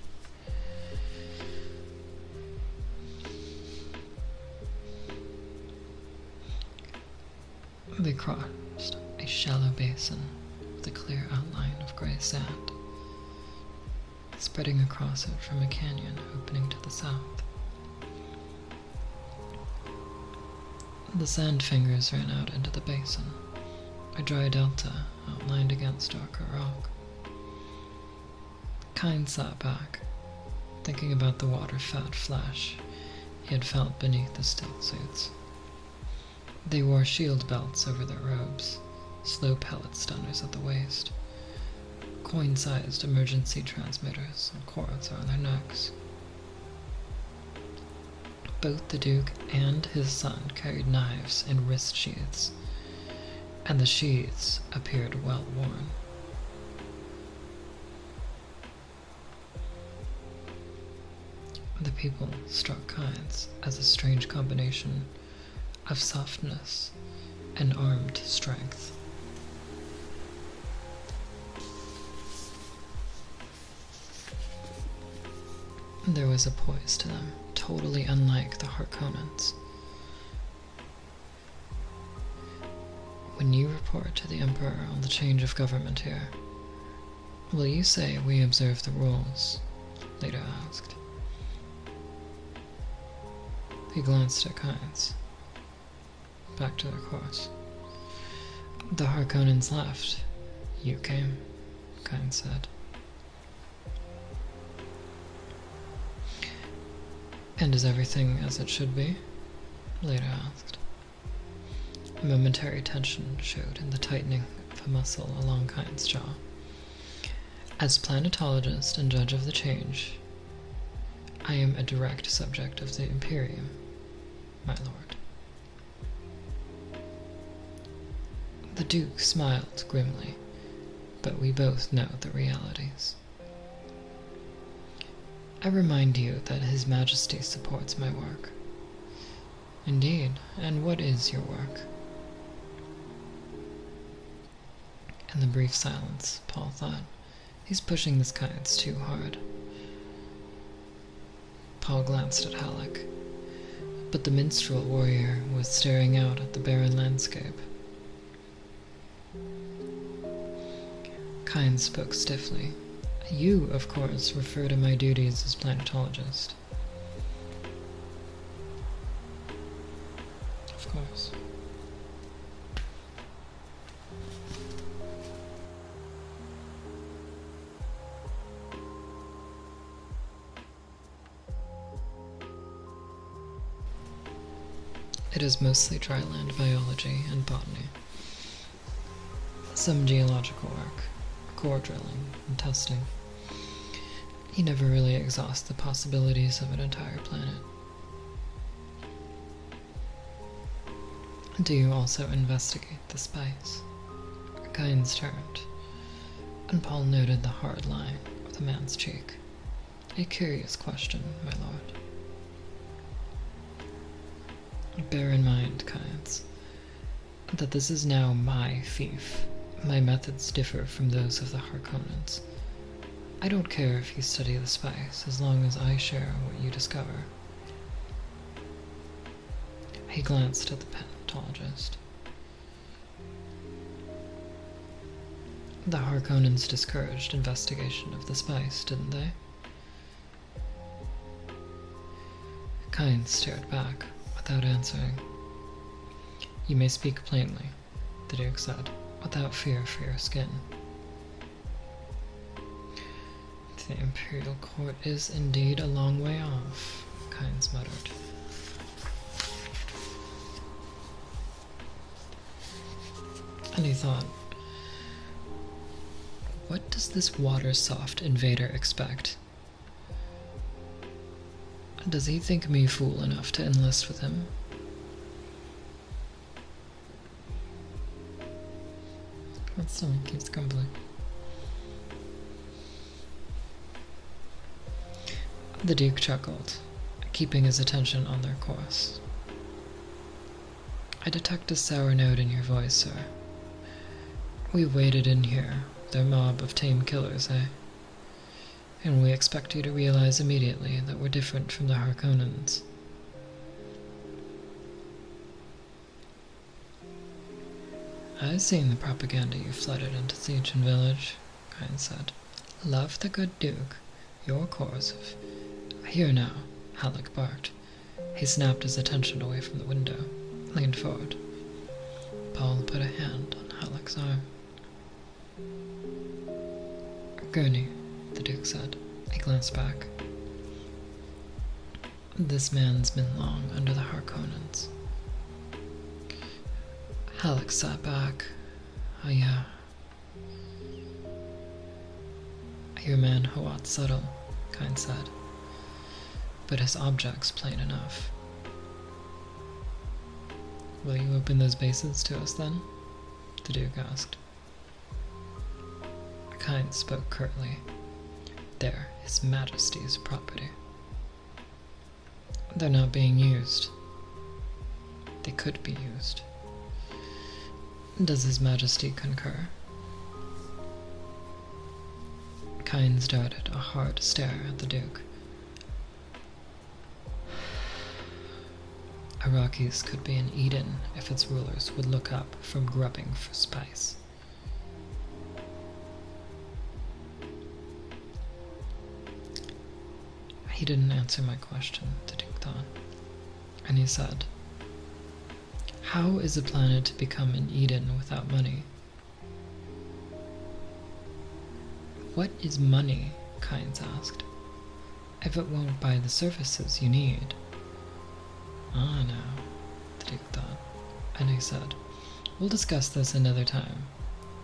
They crossed a shallow basin with a clear outline of gray sand, spreading across it from a canyon opening to the south. The sand fingers ran out into the basin, a dry delta outlined against darker rock. Kynes sat back, thinking about the water-fat flesh he had felt beneath the still suits. They wore shield belts over their robes, slow pellet stunners at the waist, coin-sized emergency transmitters and cords around their necks. Both the Duke and his son carried knives in wrist sheaths, and the sheaths appeared well worn. The people struck Kynes as a strange combination of softness and armed strength. There was a poise to them, totally unlike the Harkonnens. When you report to the Emperor on the change of government here, will you say we observe the rules? Leda asked. He glanced at Kynes. Back to their course. The Harkonnens left. You came, Kynes said. And is everything as it should be? Leda asked. A momentary tension showed in the tightening of a muscle along Kyne's jaw. As planetologist and judge of the change, I am a direct subject of the Imperium, my lord. The Duke smiled grimly, but we both know the realities. I remind you that His Majesty supports my work. Indeed, and what is your work? In the brief silence, Paul thought, he's pushing this Kynes too hard. Paul glanced at Halleck, but the minstrel warrior was staring out at the barren landscape. Kynes spoke stiffly. You, of course, refer to my duties as planetologist. Of course. It is mostly dryland biology and botany. Some geological work, core drilling, and testing. You never really exhaust the possibilities of an entire planet. Do you also investigate the spice? Kynes turned, and Paul noted the hard line of the man's cheek. A curious question, my lord. Bear in mind, Kynes, that this is now my fief. My methods differ from those of the Harkonnens. I don't care if you study the spice, as long as I share what you discover. He glanced at the planetologist. The Harkonnens discouraged investigation of the spice, didn't they? Kynes stared back, without answering. You may speak plainly, the Duke said, without fear for your skin. The Imperial Court is indeed a long way off, Kynes muttered. And he thought, what does this water-soft invader expect? Does he think me fool enough to enlist with him? My stomach keeps grumbling. The Duke chuckled, keeping his attention on their course. I detect a sour note in your voice, sir. We waited in here, their mob of tame killers, eh? And we expect you to realize immediately that we're different from the Harkonnens. I've seen the propaganda you flooded into Siege and Village, Kynes said. Love the good Duke. Your course of... Here now, Halleck barked. He snapped his attention away from the window, leaned forward. Paul put a hand on Halleck's arm. Gurney, the Duke said. He glanced back. This man's been long under the Harkonnens. Halleck sat back. Oh yeah. Your man Hawat's subtle, Kynes said. But his object's plain enough. Will you open those bases to us then? The Duke asked. Kynes spoke curtly. They're His Majesty's property. They're not being used. They could be used. Does His Majesty concur? Kynes darted a hard stare at the Duke. Arrakis could be an Eden if its rulers would look up from grubbing for spice. He didn't answer my question, the Duke thought, and he said, how is a planet to become an Eden without money? What is money? Kynes asked. if it won't buy the services you need. Ah, no, the Duke thought, and he said, we'll discuss this another time.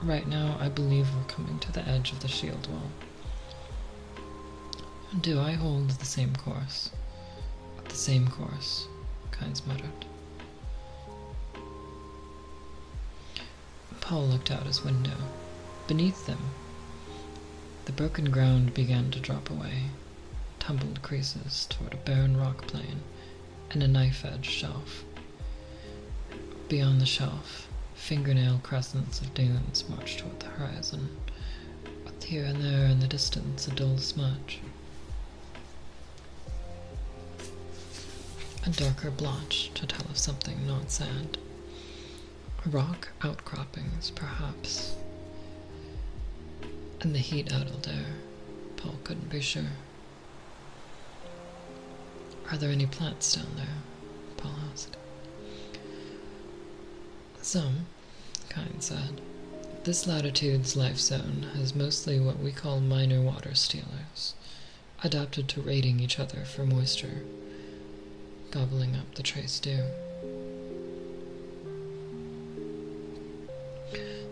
Right now, I believe we're coming to the edge of the shield wall. Do I hold the same course? The same course, Kynes muttered. Paul looked out his window. Beneath them, the broken ground began to drop away, tumbled creases toward a barren rock plain and a knife-edged shelf. Beyond the shelf, fingernail crescents of dunes marched toward the horizon, with here and there in the distance a dull smudge. A darker blotch to tell of something not sand. Rock outcroppings, perhaps. And the heat-addled air. Paul couldn't be sure. Are there any plants down there? Paul asked. Some, Kynes said. This latitude's life zone has mostly what we call minor water stealers, adapted to raiding each other for moisture, gobbling up the trace dew.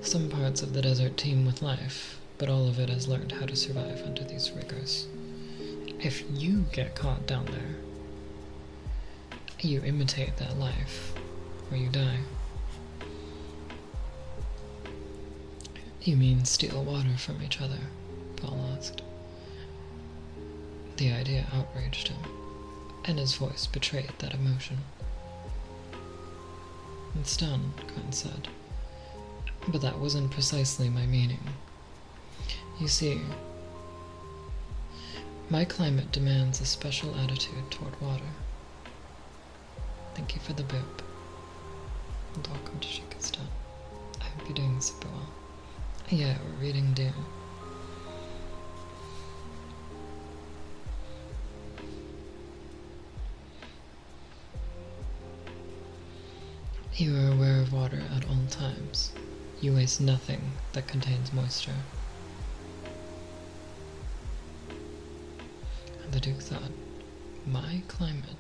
Some parts of the desert teem with life, but all of it has learned how to survive under these rigors. If you get caught down there, you imitate that life, or you die. You mean steal water from each other? Paul asked. The idea outraged him, and his voice betrayed that emotion. It's done, Kynes said. But that wasn't precisely my meaning. You see, my climate demands a special attitude toward water. Thank you for the boop. And welcome to Shikistan. I hope you're doing super well. Yeah, we're reading Dune. You are aware of water at all times. You waste nothing that contains moisture. And the Duke thought, my climate.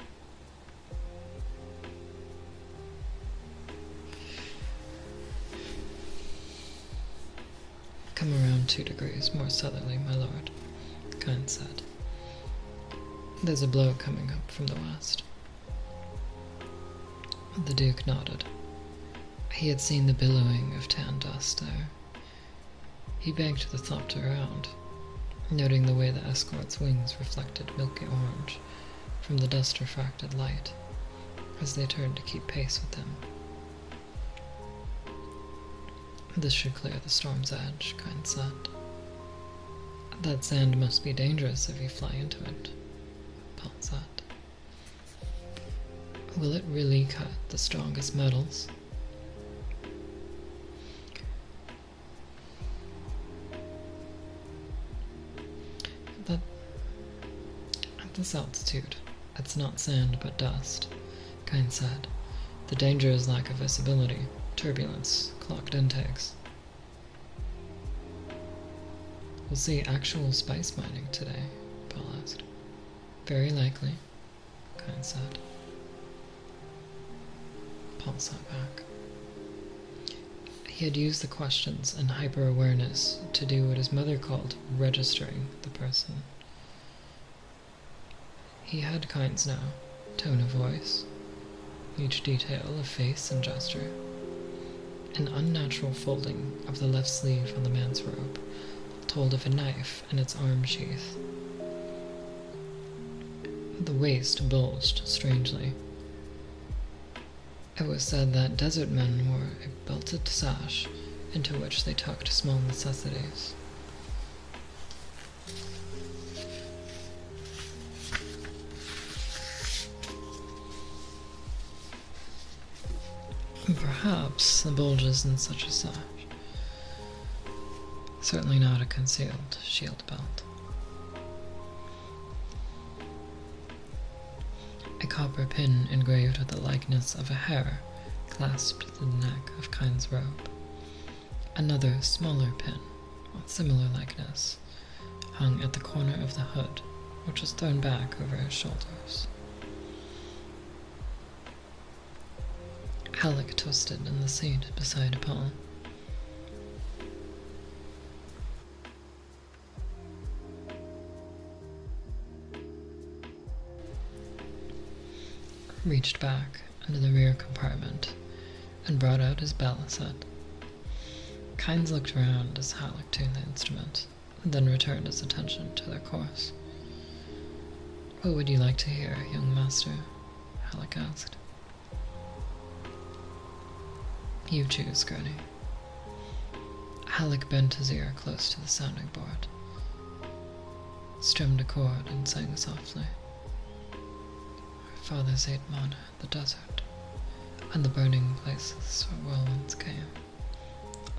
Come around 2 degrees more southerly, my lord, Kynes said. There's a blow coming up from the west. The Duke nodded. He had seen the billowing of tan dust there. He banked the thopter around, noting the way the escort's wings reflected milky orange from the dust-refracted light as they turned to keep pace with him. This should clear the storm's edge, Kynes said. That sand must be dangerous if you fly into it, Paul said. Will it really cut the strongest metals? At this altitude, it's not sand but dust, Kynes said. The danger is lack of visibility, turbulence, clogged intakes. We'll see actual spice mining today, Paul asked. Very likely, Kynes said. Paul sat back. He had used the questions and hyper-awareness to do what his mother called registering the person. He had Kynes now, tone of voice, each detail of face and gesture. An unnatural folding of the left sleeve on the man's robe told of a knife in its arm sheath. The waist bulged strangely. It was said that desert men wore a belted sash into which they tucked small necessities. Perhaps the bulges in such a sash. Certainly not a concealed shield belt. A copper pin engraved with the likeness of a hare clasped the neck of Kynes' robe. Another, smaller pin, with similar likeness, hung at the corner of the hood which was thrown back over his shoulders. Halleck twisted in the seat beside Paul. Reached back into the rear compartment and brought out his balisette. Kynes looked around as Halleck tuned the instrument, and then returned his attention to their course. "What would you like to hear, young master?" Halleck asked. "You choose, Gurney." Halleck bent his ear close to the sounding board, strummed a chord, and sang softly. "Our fathers ate manna in the desert, and the burning places where whirlwinds came.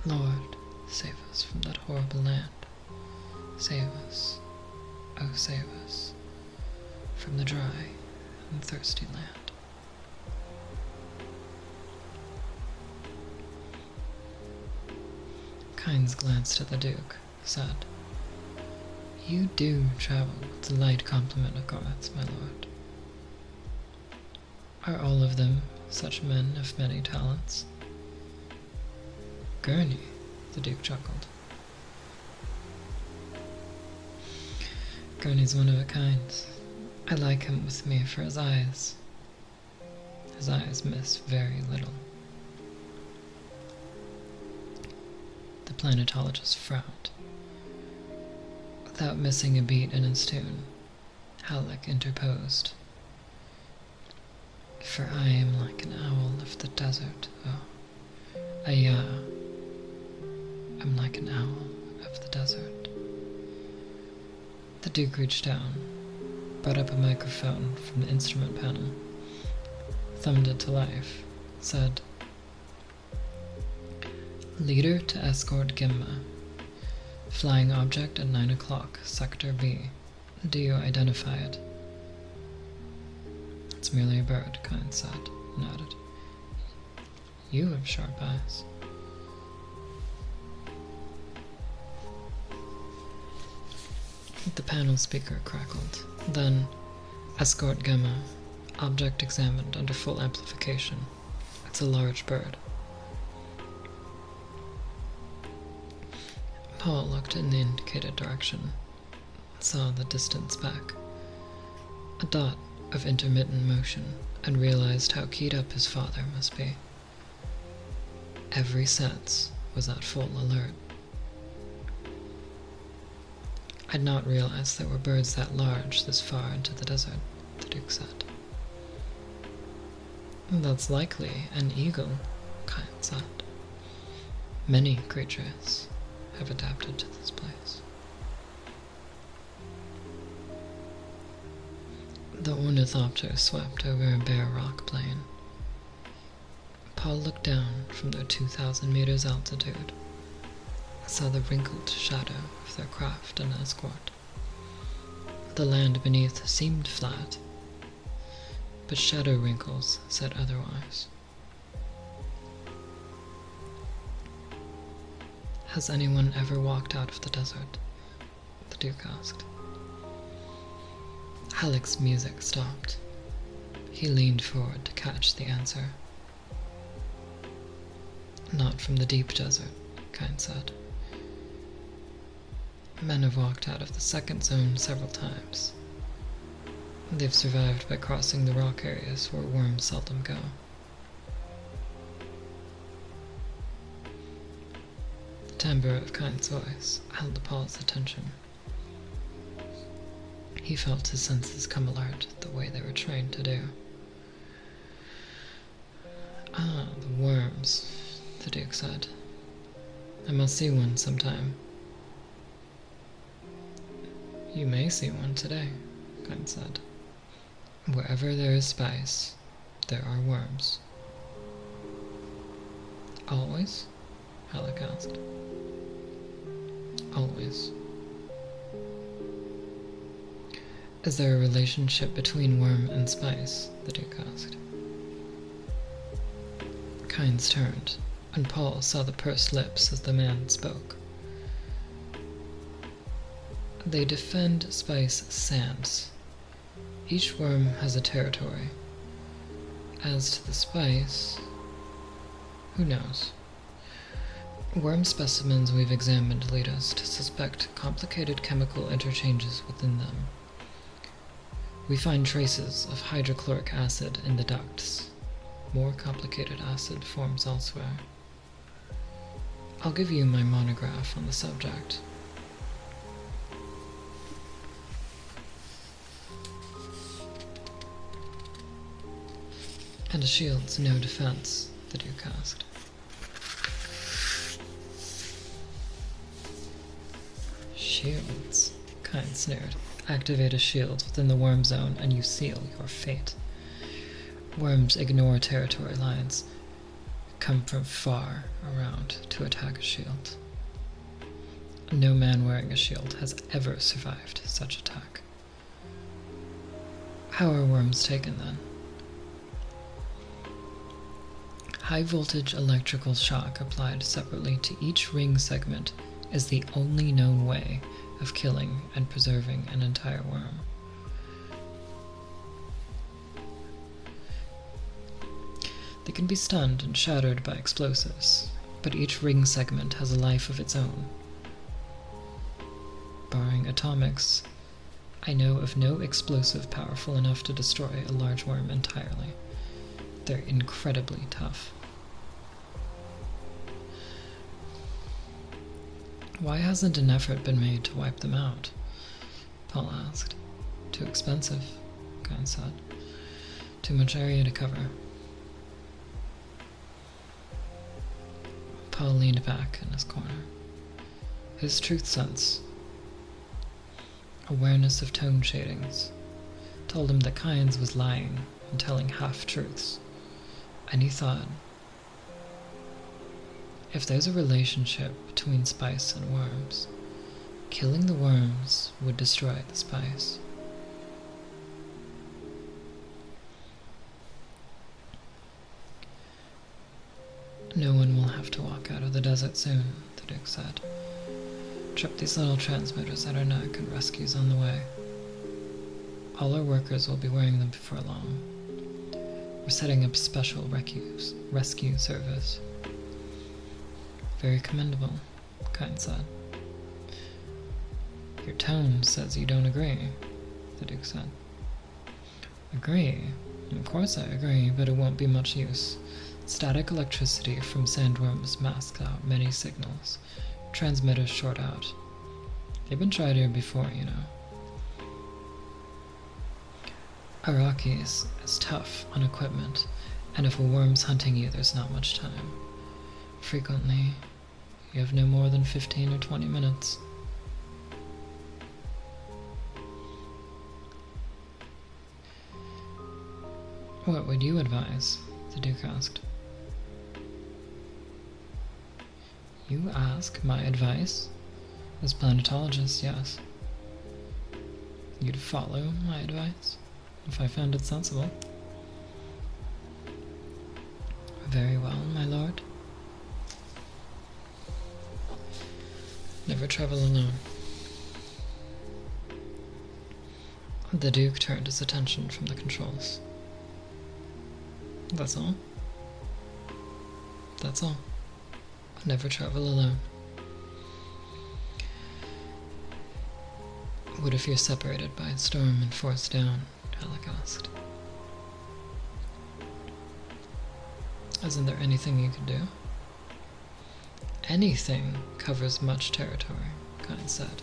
Lord, save us from that horrible land. Save us, oh save us, from the dry and thirsty land." Kynes glanced at the Duke, said, "You do travel with the light complement of guards, my lord. Are all of them such men of many talents?" "Gurney," the Duke chuckled. "Gurney's one of a kind. I like him with me for his eyes. His eyes miss very little." The planetologist frowned. Without missing a beat in his tune, Halleck interposed. "For I am like an owl of the desert, oh. I'm like an owl of the desert." The Duke reached down, brought up a microphone from the instrument panel, thumbed it to life, said, "Leader to escort Gimma. Flying object at 9 o'clock, Sector B. Do you identify it?" "It's merely a bird," Kynes said, nodded. "You have sharp eyes." The panel speaker crackled. Then, "Escort Gamma. Object examined under full amplification. It's a large bird." Paul looked in the indicated direction, saw the distant speck, a dot of intermittent motion, and realized how keyed up his father must be. Every sense was at full alert. "I'd not realized there were birds that large this far into the desert," the Duke said. "That's likely an eagle," Kynes said. "Many creatures have adapted to this place." The ornithopter swept over a bare rock plain. Paul looked down from their 2,000 meters altitude, saw the wrinkled shadow of their craft and escort. The land beneath seemed flat, but shadow wrinkles said otherwise. "Has anyone ever walked out of the desert?" the Duke asked. Halleck's music stopped. He leaned forward to catch the answer. "Not from the deep desert," Kynes said. "Men have walked out of the second zone several times. They've survived by crossing the rock areas where worms seldom go." The timbre of Kynes' voice held Paul's attention. He felt his senses come alert the way they were trained to do. "Ah, the worms," the Duke said. "I must see one sometime." "You may see one today," Kynes said. "Wherever there is spice, there are worms." "Always?" Halleck asked. "Always." "Is there a relationship between worm and spice?" the Duke asked. Kynes turned, and Paul saw the pursed lips as the man spoke. They defend spice sands. Each worm has a territory. As to the spice, who knows? Worm specimens we've examined lead us to suspect complicated chemical interchanges within them. We find traces of hydrochloric acid in the ducts. More complicated acid forms elsewhere. I'll give you my monograph on the subject. And a shield's no defense, the Duke asked. Shields, Kine sneered. Activate a shield within the worm zone and you seal your fate. Worms ignore territory lines, come from far around to attack a shield. No man wearing a shield has ever survived such attack. How are worms taken then? High voltage electrical shock applied separately to each ring segment is the only known way of killing and preserving an entire worm. They can be stunned and shattered by explosives, but each ring segment has a life of its own. Barring atomics, I know of no explosive powerful enough to destroy a large worm entirely. They're incredibly tough. Why hasn't an effort been made to wipe them out? Paul asked. Too expensive, Kine said. Too much area to cover. Paul leaned back in his corner. His truth sense, awareness of tone shadings, told him that Kynes was lying and telling half-truths, and he thought, if there's a relationship between spice and worms, killing the worms would destroy the spice. No one will have to walk out of the desert soon, the Duke said. Trip these little transmitters at our neck and rescue's on the way. All our workers will be wearing them before long. We're setting up a special rescue service. Very commendable, Kine said. Your tone says you don't agree, the Duke said. Agree? Of course I agree, but it won't be much use. Static electricity from sandworms masks out many signals. Transmitters short out. They've been tried here before, you know. Iraqis is tough on equipment, and if a worm's hunting you, there's not much time. Frequently, you have no more than 15 or 20 minutes. What would you advise? The Duke asked. You ask my advice? As planetologist, yes. You'd follow my advice, if I found it sensible. Very well, my lord. Never travel alone. The Duke turned his attention from the controls. That's all? That's all. Never travel alone. What if you're separated by a storm and forced down? Alec asked. Isn't there anything you can do? Anything covers much territory, Kine said.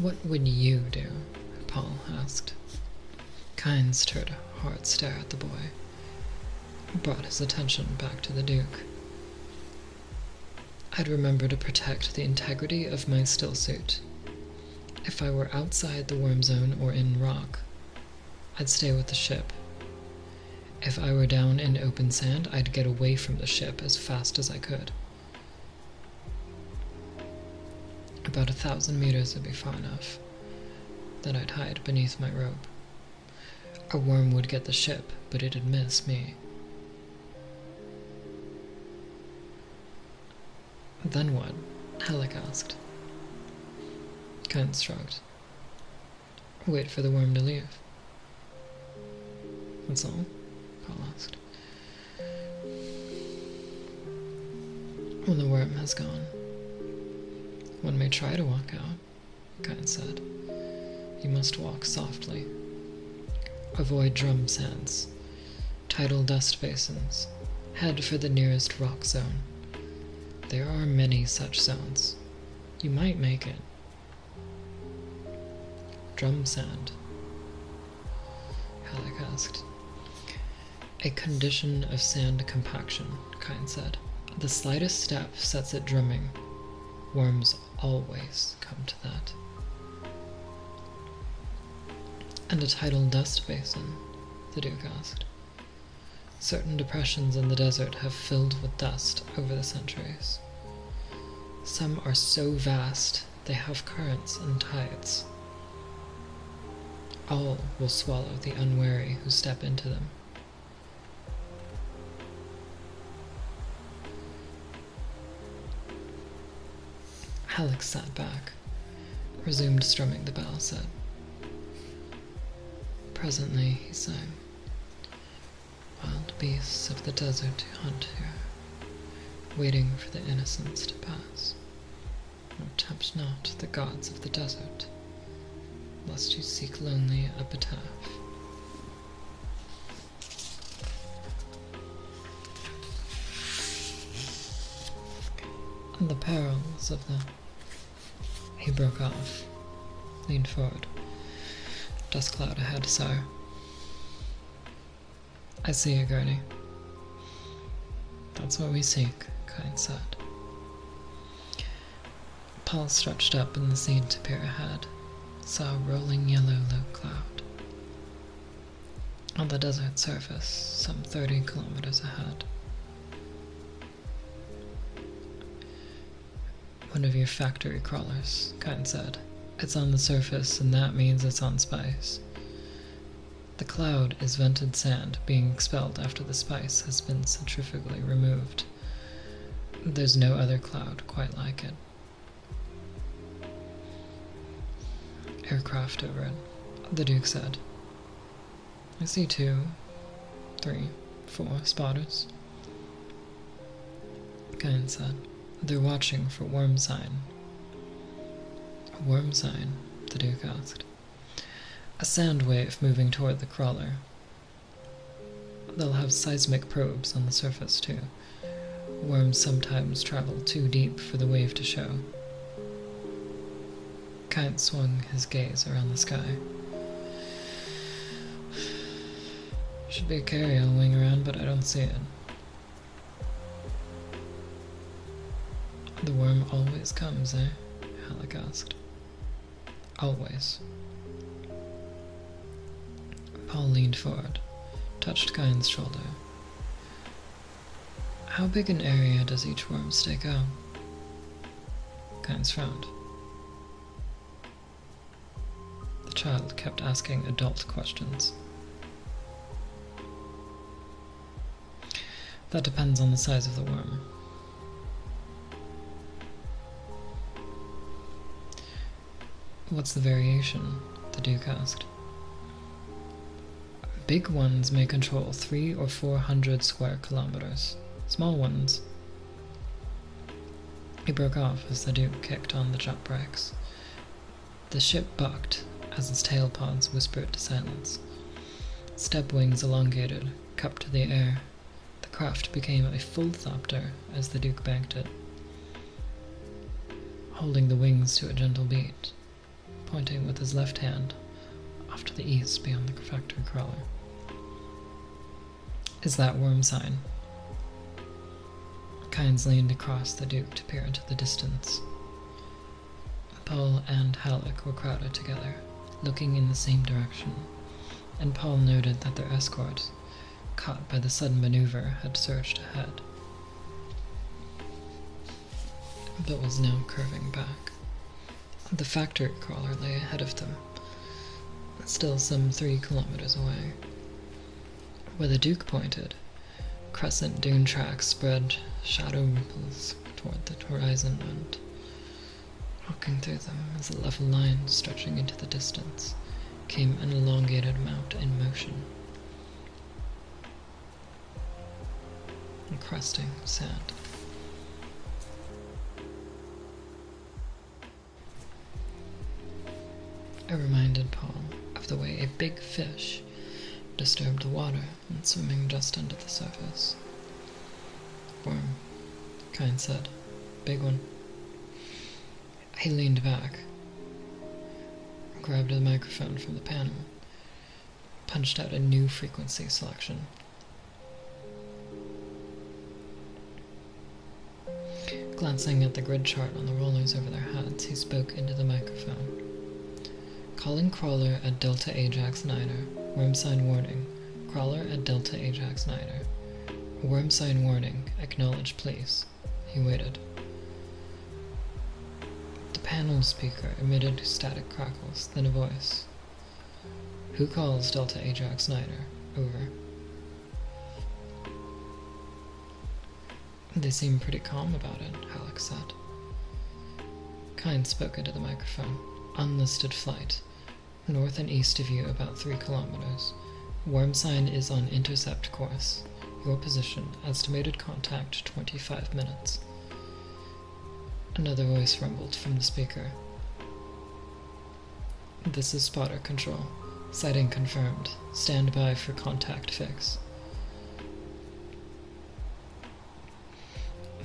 What would you do? Paul asked. Kynes turned a hard stare at the boy, brought his attention back to the Duke. I'd remember to protect the integrity of my stillsuit. If I were outside the worm zone or in rock, I'd stay with the ship. If I were down in open sand, I'd get away from the ship as fast as I could. About 1,000 meters would be far enough. Then I'd hide beneath my robe. A worm would get the ship, but it'd miss me. Then what? Halleck asked. Kynes shrugged. Wait for the worm to leave. That's all? Paul asked. When the worm has gone, one may try to walk out, Kynes said. You must walk softly. Avoid drum sands, tidal dust basins. Head for the nearest rock zone. There are many such zones. You might make it. Drum sand? Halleck asked. A condition of sand compaction, Kynes said. The slightest step sets it drumming. Worms always come to that. And a tidal dust basin? The Duke asked. Certain depressions in the desert have filled with dust over the centuries. Some are so vast they have currents and tides. All will swallow the unwary who step into them. Halleck sat back, resumed strumming the bell set. Presently he sang, Wild beasts of the desert hunt here, waiting for the innocents to pass. Nor tempt not the gods of the desert, lest you seek lonely epitaph. And the perils of the... He broke off, leaned forward. Dust cloud ahead, sire. I see you, Gurney. That's what we seek, Kynes said. Paul stretched up in the seat to peer ahead, saw a rolling yellow low cloud. On the desert surface, some 30 kilometers ahead. One of your factory crawlers, Kynes said. It's on the surface, and that means it's on spice. The cloud is vented sand being expelled after the spice has been centrifugally removed. There's no other cloud quite like it. Aircraft over it, the Duke said. I see 2, 3, 4 spotters. Kynes said. They're watching for worm sign. A worm sign? The Duke asked. A sound wave moving toward the crawler. They'll have seismic probes on the surface, too. Worms sometimes travel too deep for the wave to show. Kynes swung his gaze around the sky. Should be a carry-all wing around, but I don't see it. The worm always comes, eh? Halleck asked. Always. Paul leaned forward, touched Kynes' shoulder. How big an area does each worm stake out? Kynes frowned. The child kept asking adult questions. That depends on the size of the worm. What's the variation? The Duke asked. Big ones may control 300 or 400 square kilometers. Small ones... He broke off as the Duke kicked on the jet brakes. The ship bucked as its tail pods whispered to silence. Step wings elongated, cupped to the air. The craft became a full thopter as the Duke banked it, holding the wings to a gentle beat, pointing with his left hand off to the east beyond the factory crawler. Is that worm sign? Kynes leaned across the Duke to peer into the distance. Paul and Halleck were crowded together, looking in the same direction, and Paul noted that their escort, caught by the sudden maneuver, had surged ahead, but was now curving back. The factory crawler lay ahead of them, still some 3 kilometers away. Where the Duke pointed, crescent dune tracks spread shadow ripples toward the horizon, and walking through them as a level line stretching into the distance came an elongated mount in motion, encrusting sand. It reminded Paul of the way a big fish disturbed the water and swimming just under the surface. Worm, Kyne said. Big one. He leaned back, grabbed the microphone from the panel, punched out a new frequency selection. Glancing at the grid chart on the rollers over their heads, he spoke into the microphone. Calling crawler at Delta Ajax Niner. Worm sign warning. Crawler at Delta Ajax Niner. Worm sign warning. Acknowledge, please. He waited. The panel speaker emitted static crackles, then a voice. Who calls Delta Ajax Niner? Over. They seem pretty calm about it, Halleck said. Kyne spoke into the microphone. Unlisted flight. North and east of you about 3 kilometers. Worm sign is on intercept course. Your position, estimated contact 25 minutes. Another voice rumbled from the speaker. This is spotter control. Sighting confirmed. Stand by for contact fix.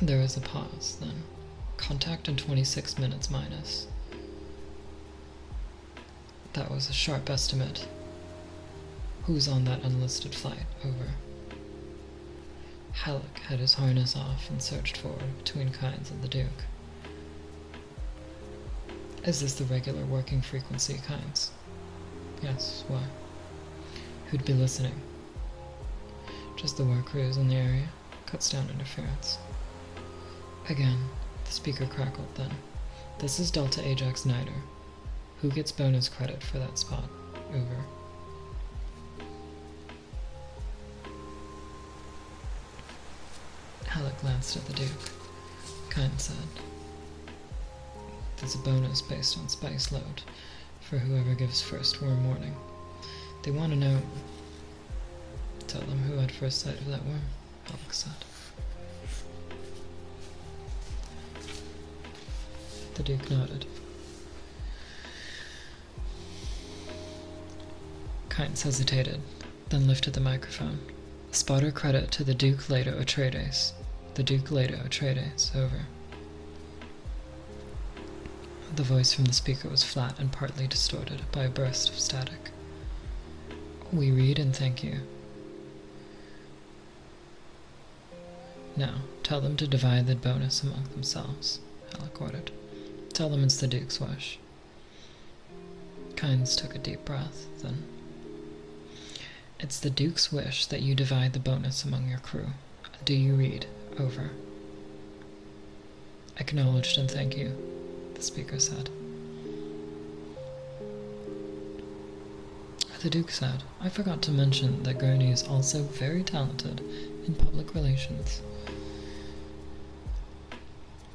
There was a pause, then. Contact in 26 minutes minus. That was a sharp estimate. Who's on that unlisted flight? Over. Halleck had his harness off and searched forward between Kynes and the Duke. Is this the regular working frequency, Kynes? Yes, why? Who'd be listening? Just the work crews in the area. Cuts down interference. Again, the speaker crackled then. This is Delta Ajax Niner. Who gets bonus credit for that spot? Over. Halleck glanced at the Duke. Kyne said, there's a bonus based on spice load for whoever gives first worm warning. They want to know. Tell them who had first sight of that worm, Halleck said. The Duke nodded. Kynes hesitated, then lifted the microphone. Spotter credit to the Duke Leto Atreides. The Duke Leto Atreides. Over. The voice from the speaker was flat and partly distorted by a burst of static. We read and thank you. Now, tell them to divide the bonus among themselves, Halleck ordered. Tell them it's the Duke's wish. Kynes took a deep breath, then... It's the Duke's wish that you divide the bonus among your crew. Do you read? Over. Acknowledged and thank you, the speaker said. The Duke said, I forgot to mention that Gurney is also very talented in public relations.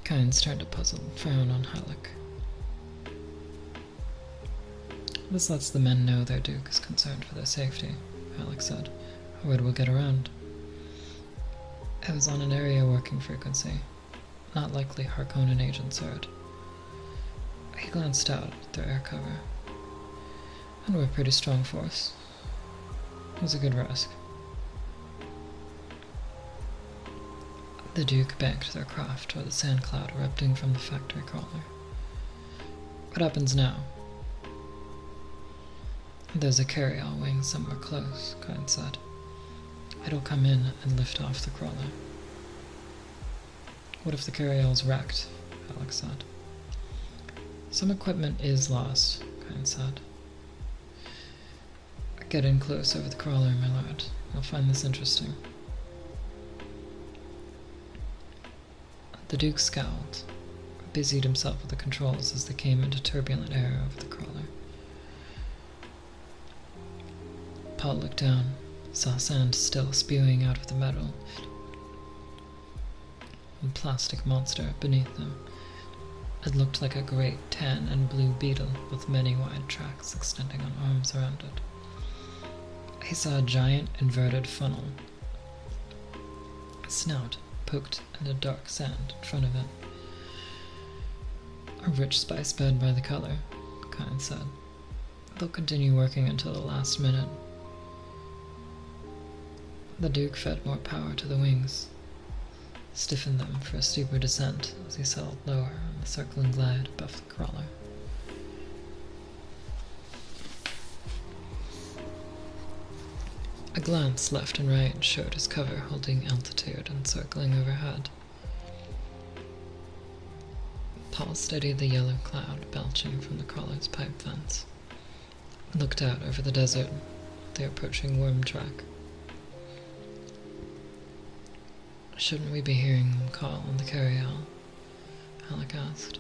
Kynes turned a puzzled frown on Halleck. This lets the men know their Duke is concerned for their safety, Halleck said. Word will get around. It was on an area working frequency. Not likely Harkonnen agents heard. He glanced out at their air cover. And we're a pretty strong force. It was a good risk. The Duke banked their craft toward the sand cloud erupting from the factory crawler. What happens now? There's a carry-all wing somewhere close, Kyne said. It'll come in and lift off the crawler. What if the carry-all's wrecked? Halleck said. Some equipment is lost, Kyne said. Get in close over the crawler, my lord. You'll find this interesting. The Duke scowled, busied himself with the controls as they came into turbulent air over the crawler. Paul looked down, saw sand still spewing out of the metal. a plastic monster beneath them. It looked like a great tan and blue beetle with many wide tracks extending on arms around it. He saw a giant inverted funnel. A snout poked into dark sand in front of it. A rich spice bed by the color, Kine said. They'll continue working until the last minute. The Duke fed more power to the wings, stiffened them for a steeper descent as he settled lower on the circling glide above the crawler. A glance left and right showed his cover holding altitude and circling overhead. Paul steadied the yellow cloud belching from the crawler's pipe vents, and looked out over the desert, the approaching worm track. Shouldn't we be hearing them call on the carryall? Alec asked.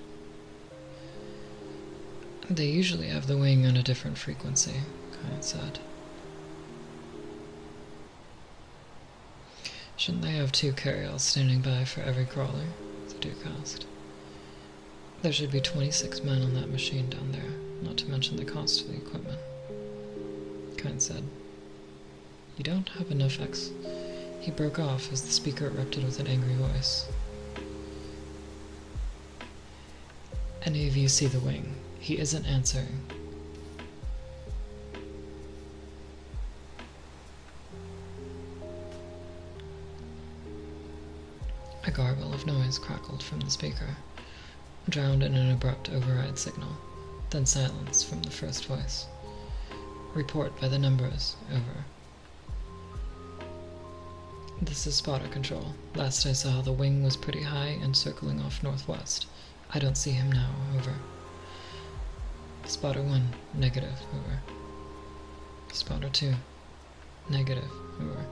They usually have the wing on a different frequency, Kyle said. Shouldn't they have 2 carryalls standing by for every crawler? The Duke asked. There should be 26 men on that machine down there, not to mention the cost of the equipment. Kine said. You don't have enough He broke off as the speaker erupted with an angry voice. Any of you see the wing? He isn't answering. A garble of noise crackled from the speaker, drowned in an abrupt override signal, then silence from the first voice. Report by the numbers, over. This is spotter control. Last I saw, the wing was pretty high and circling off northwest. I don't see him now, over. Spotter 1, negative, over. Spotter 2, negative, over.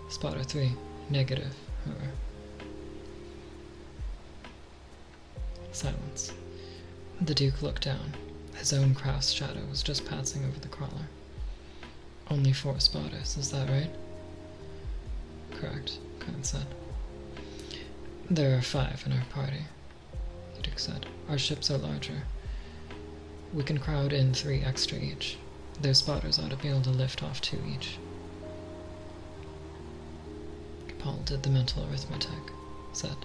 Spotter 3, negative, over. Silence. The Duke looked down. His own craft's shadow was just passing over the crawler. Only 4 spotters, is that right? Correct, Kine said. There are 5 in our party, the Duke said. Our ships are larger. We can crowd in 3 extra each. Their spotters ought to be able to lift off 2 each. Paul did the mental arithmetic, said.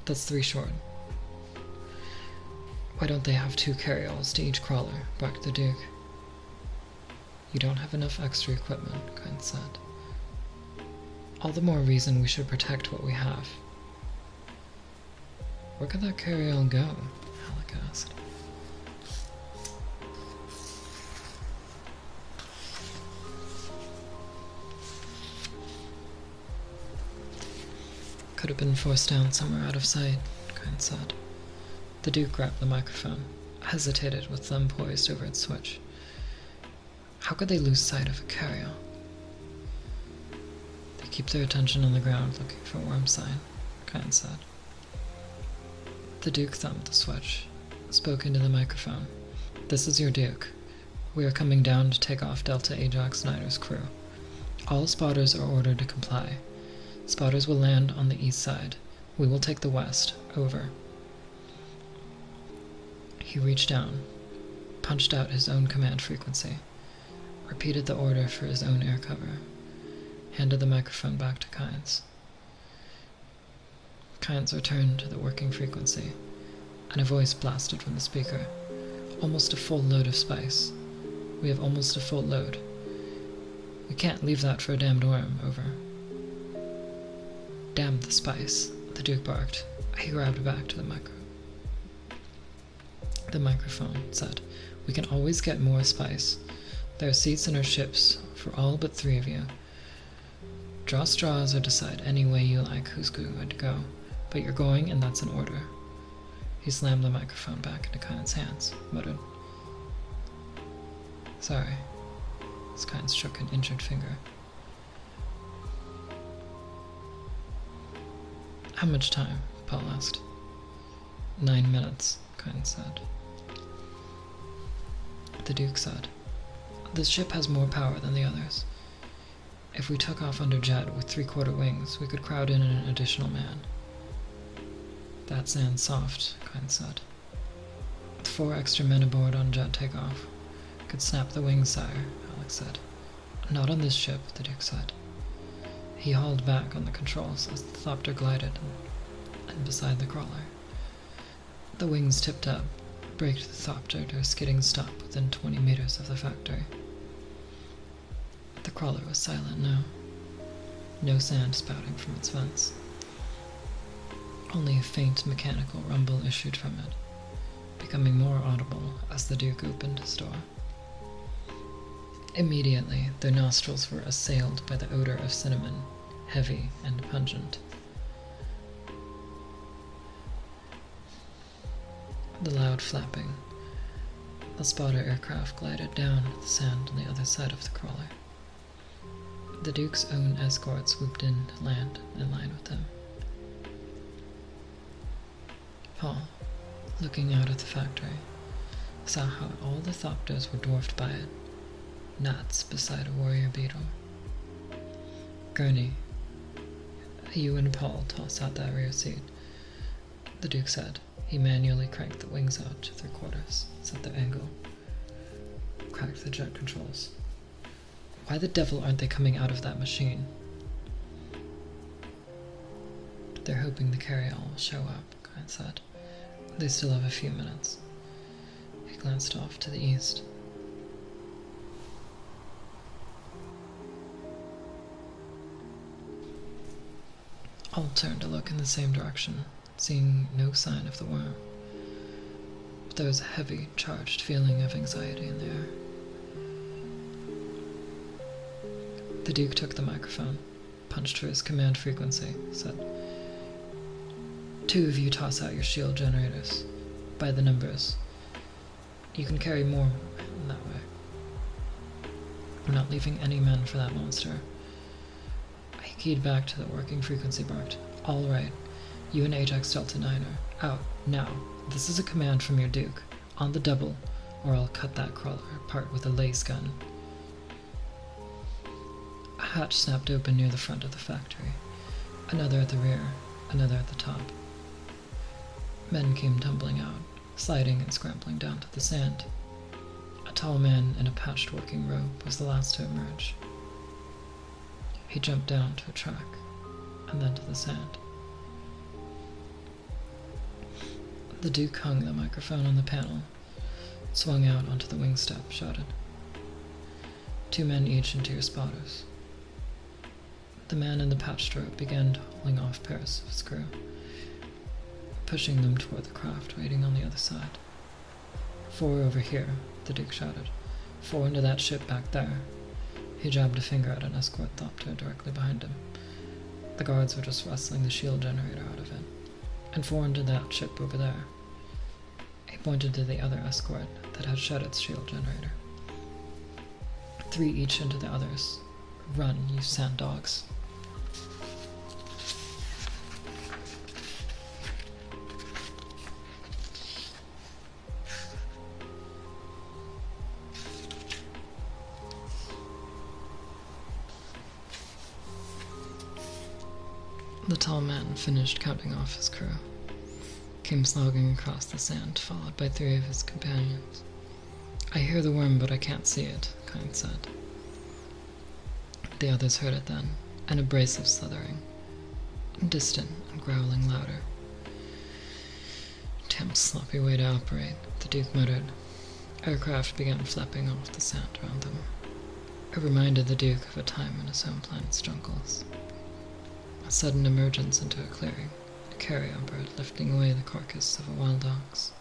That's 3 short. Why don't they have 2 carryalls to each crawler? Barked the Duke. You don't have enough extra equipment, Kine said. All the more reason we should protect what we have. Where could that carryall go? Alec asked. Could have been forced down somewhere out of sight, Kine said. The Duke grabbed the microphone, hesitated with thumb poised over its switch. How could they lose sight of a carryall? They keep their attention on the ground looking for worm sign, Kine said. The Duke thumbed the switch, spoke into the microphone. This is your Duke. We are coming down to take off Delta Ajax Snyder's crew. All spotters are ordered to comply. Spotters will land on the east side. We will take the west. Over. He reached down, punched out his own command frequency, repeated the order for his own air cover, handed the microphone back to Kynes. Kynes returned to the working frequency, and a voice blasted from the speaker. Almost a full load of spice. We have almost a full load. We can't leave that for a damned worm, over. Damn the spice, the Duke barked. He grabbed back to the microphone said, We can always get more spice. There are seats in our ships for all but 3 of you. Draw straws or decide any way you like who's going to go, but you're going and that's an order. He slammed the microphone back into Kynes' hands, muttered, Sorry. As Kynes shook an injured finger. How much time? Paul asked. 9 minutes, Kynes said. The Duke said, This ship has more power than the others. If we took off under jet with 3/4 wings, we could crowd in an additional man. That sand's soft, Kyne said. With 4 extra men aboard on jet takeoff. Could snap the wings, sire, Alex said. Not on this ship, the Duke said. He hauled back on the controls as the Thopter glided and beside the crawler. The wings tipped up, braked the Thopter to a skidding stop within 20 meters of the factory. The crawler was silent now. No sand spouting from its vents. Only a faint mechanical rumble issued from it, becoming more audible as the Duke opened his door. Immediately, their nostrils were assailed by the odor of cinnamon, heavy and pungent. The loud flapping. The spotter aircraft glided down the sand on the other side of the crawler. The Duke's own escort swooped in to land in line with him. Paul, looking out at the factory, saw how all the Thopters were dwarfed by it, gnats beside a warrior beetle. Gurney, you and Paul toss out that rear seat, the Duke said. He manually cranked the wings out to 3/4, set their angle, cracked the jet controls. Why the devil aren't they coming out of that machine? They're hoping the carry-all will show up, Kyne said. They still have a few minutes. He glanced off to the east. All turned to look in the same direction, seeing no sign of the worm. But there was a heavy, charged feeling of anxiety in the air. The Duke took the microphone, punched for his command frequency, said, 2 of you toss out your shield generators, by the numbers. You can carry more in that way. We're not leaving any men for that monster. He keyed back to the working frequency, barked, All right, you and Ajax Delta 9 are out, now. This is a command from your Duke. On the double, or I'll cut that crawler apart with a lace gun. A hatch snapped open near the front of the factory, another at the rear, another at the top. Men came tumbling out, sliding and scrambling down to the sand. A tall man in a patched working robe was the last to emerge. He jumped down to a track, and then to the sand. The Duke hung the microphone on the panel, swung out onto the wing step, shouted, 2 men each into your spotters. The man in the patched robe began hauling off pairs of his crew, pushing them toward the craft waiting on the other side. 4 over here, the Duke shouted. 4 into that ship back there. He jabbed a finger at an escort Thopter directly behind him. The guards were just wrestling the shield generator out of it. And 4 into that ship over there. He pointed to the other escort that had shut its shield generator. 3 each into the others. Run, you sand dogs. The tall man finished counting off his crew, came slogging across the sand, followed by 3 of his companions. I hear the worm, but I can't see it, Kyne said. The others heard it then, an abrasive slithering, distant and growling louder. Damn sloppy way to operate, the Duke muttered. Aircraft began flapping off the sand around them. It reminded the Duke of a time in his home planet's jungles. A sudden emergence into a clearing, a carrion bird lifting away the carcass of a wild ox.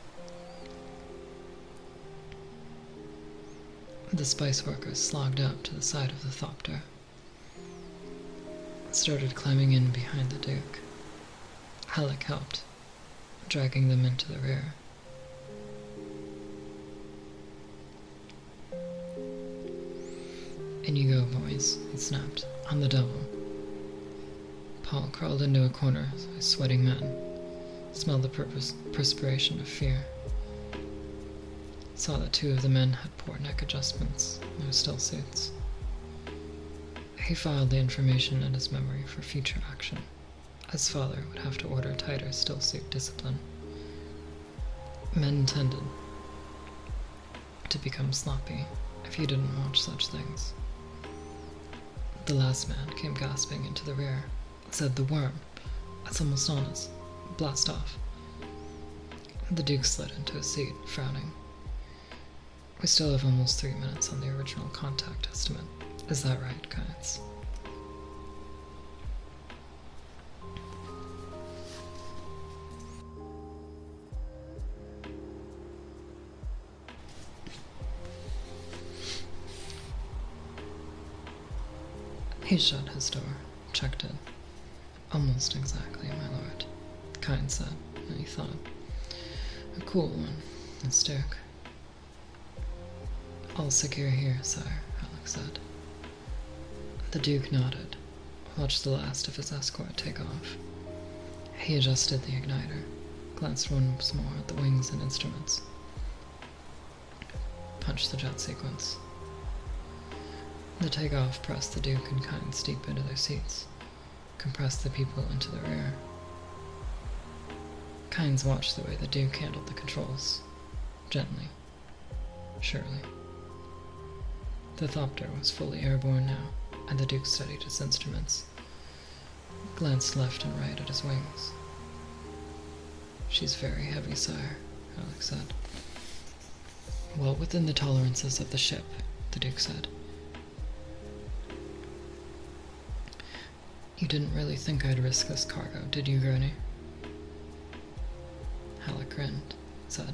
The spice workers slogged up to the side of the Thopter, started climbing in behind the Duke. Halleck helped, dragging them into the rear. In you go, boys, he snapped, on the double. Paul crawled into a corner, a sweating man, smelled the perspiration of fear. Saw that 2 of the men had poor neck adjustments, no still suits. He filed the information in his memory for future action, his father would have to order tighter still-suit discipline. Men tended to become sloppy if you didn't watch such things. The last man came gasping into the rear, said the worm. It's almost on us. Blast off. The Duke slid into his seat, frowning. We still have almost 3 minutes on the original contact estimate. Is that right, guys? He shut his door, checked it. Almost exactly, my lord, Kyne said, and he thought. A cool one, this Duke. All secure here, sire, Alex said. The Duke nodded, watched the last of his escort take off. He adjusted the igniter, glanced once more at the wings and instruments, punched the jet sequence. The takeoff pressed the Duke and Kyne deep into their seats, compressed the people into the rear. Kynes watched the way the Duke handled the controls, gently, surely. The Thopter was fully airborne now, and the Duke studied his instruments, glanced left and right at his wings. She's very heavy, sire, Alex said. Well within the tolerances of the ship, the Duke said. You didn't really think I'd risk this cargo, did you, Gurney? Halleck grinned, said.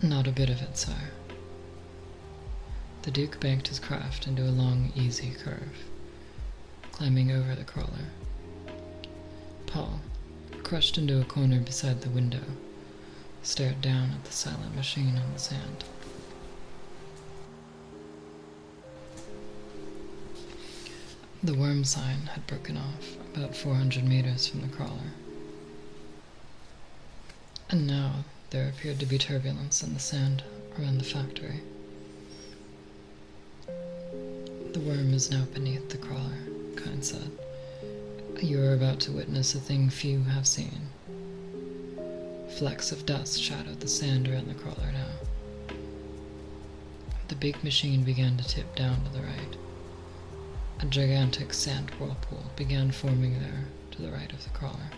Not a bit of it, sire. The Duke banked his craft into a long, easy curve, climbing over the crawler. Paul, crushed into a corner beside the window, stared down at the silent machine on the sand. The worm sign had broken off about 400 meters from the crawler. And now there appeared to be turbulence in the sand around the factory. The worm is now beneath the crawler, Kyne said. You are about to witness a thing few have seen. Flecks of dust shadowed the sand around the crawler now. The big machine began to tip down to the right. A gigantic sand whirlpool began forming there to the right of the crawler.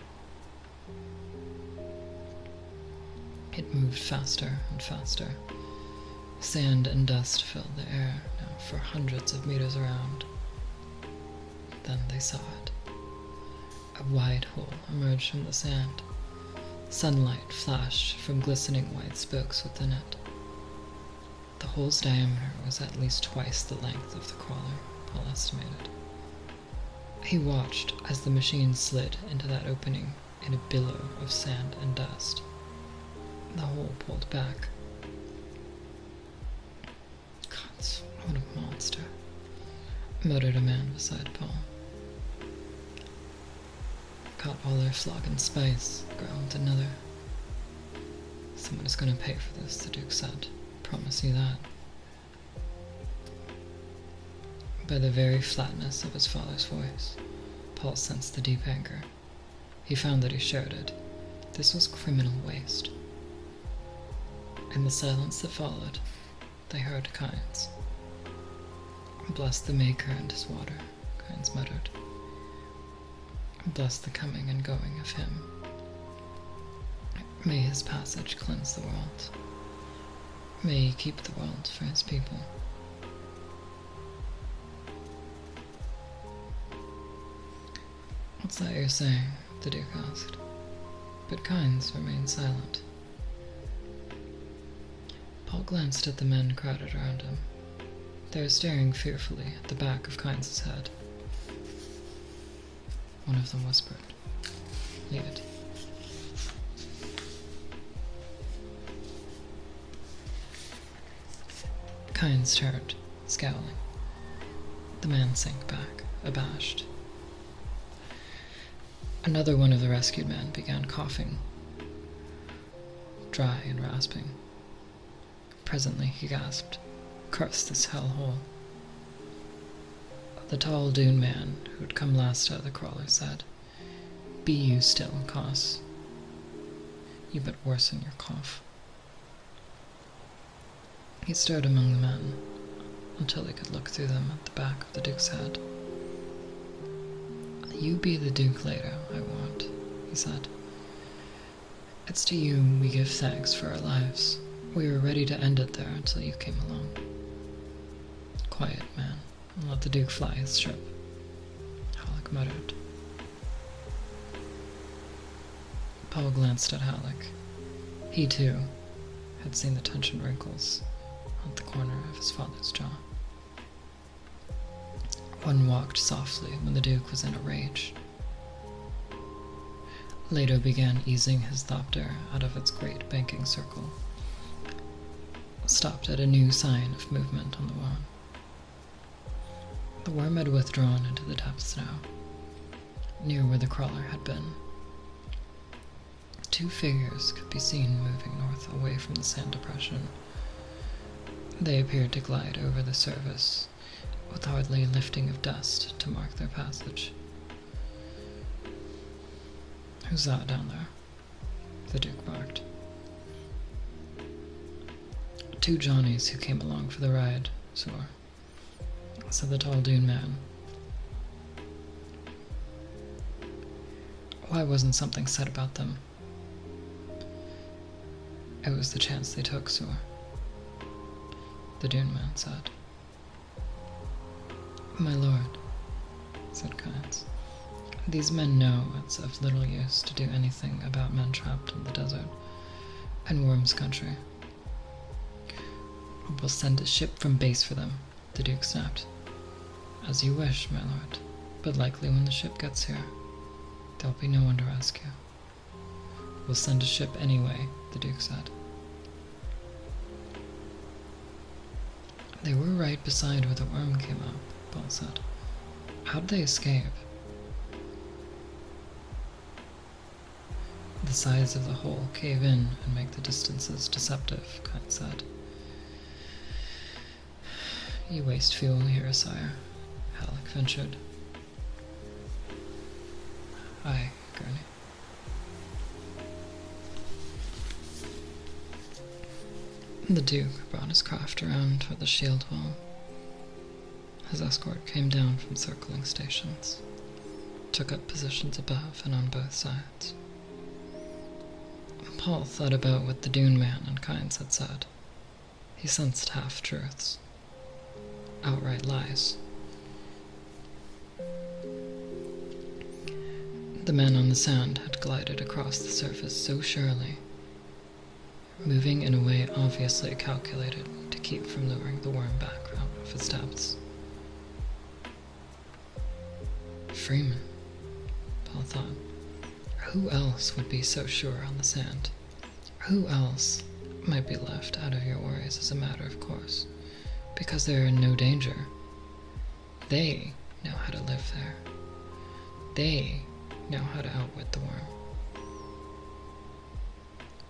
It moved faster and faster. Sand and dust filled the air now for hundreds of meters around. Then they saw it. A wide hole emerged from the sand. Sunlight flashed from glistening white spokes within it. The hole's diameter was at least twice the length of the crawler, Paul estimated. He watched as the machine slid into that opening in a billow of sand and dust. The hole pulled back. God, what a monster, muttered a man beside Paul. Got all their flogging spice, growled another. Someone is going to pay for this, the Duke said. Promise you that. By the very flatness of his father's voice, Paul sensed the deep anger. He found that he shared it. This was criminal waste. In the silence that followed, they heard Kynes. Bless the Maker and his water, Kynes muttered. Bless the coming and going of him. May his passage cleanse the world. May he keep the world for his people. What's that you're saying? The Duke asked. But Kynes remained silent. Paul glanced at the men crowded around him. They were staring fearfully at the back of Kynes' head. One of them whispered, Leave it. Kynes turned, scowling. The man sank back, abashed. Another one of the rescued men began coughing, dry and rasping. Presently he gasped, Curse this hellhole. The tall dune man, who had come last out of the crawler, said, Be you still, Cos. You but worsen your cough. He stared among the men until he could look through them at the back of the Duke's head. You be the Duke later, I warrant, he said. It's to you we give thanks for our lives. We were ready to end it there until you came along. Quiet, man, and let the Duke fly his ship, Halleck muttered. Paul glanced at Halleck. He, too, had seen the tension wrinkles at the corner of his father's jaw. One walked softly when the Duke was in a rage. Leto began easing his thopter out of its great banking circle, stopped at a new sign of movement on the worm. The worm had withdrawn into the depths now, near where the crawler had been. Two figures could be seen moving north away from the sand depression. They appeared to glide over the surface, with hardly a lifting of dust to mark their passage. Who's that down there? The Duke barked. Two Johnnies who came along for the ride, sir, said the tall dune man. Why wasn't something said about them? It was the chance they took, sir, the dune man said. My lord, said Kynes, these men know it's of little use to do anything about men trapped in the desert and Worm's country. We'll send a ship from base for them, the Duke snapped. As you wish, my lord, but likely when the ship gets here, there'll be no one to rescue. We'll send a ship anyway, the Duke said. They were right beside where the worm came up, Paul said. How'd they escape? The sides of the hole cave in and make the distances deceptive, Kynes said. You waste fuel here, sire, Halleck ventured. Aye, Gurney. The Duke brought his craft around toward the shield wall. His escort came down from circling stations, took up positions above and on both sides. Paul thought about what the dune man and Kynes had said. He sensed half-truths, outright lies. The men on the sand had glided across the surface so surely, moving in a way obviously calculated to keep from luring the worm back out of its depths. Freeman, Paul thought. Who else would be so sure on the sand? Who else might be left out of your worries as a matter of course, because they're in no danger? They know how to live there. They know how to outwit the worm.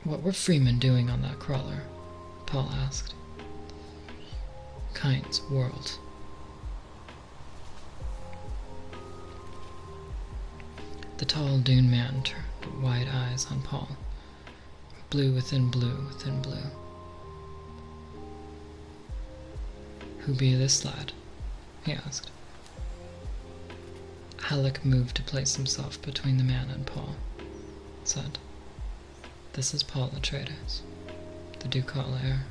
What were Freeman doing on that crawler? Paul asked. Kynes whirled. The tall dune man turned wide eyes on Paul. Blue within blue within blue. Who be this lad? He asked. Halleck moved to place himself between the man and Paul, said. This is Paul Atreides, the ducal heir.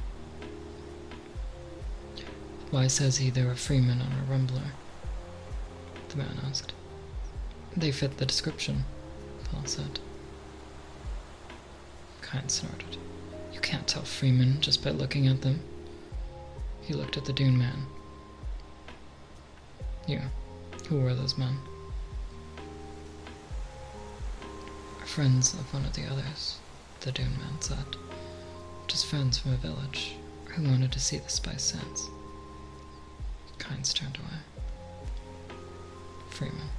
Why says he there were freemen on a rumbler? The man asked. They fit the description, Paul said. Kynes snorted. You can't tell freemen just by looking at them. He looked at the dune man. You, who were those men? Friends of one of the others, the dune man said. Just friends from a village who wanted to see the spice sands. Kynes turned away. Freeman.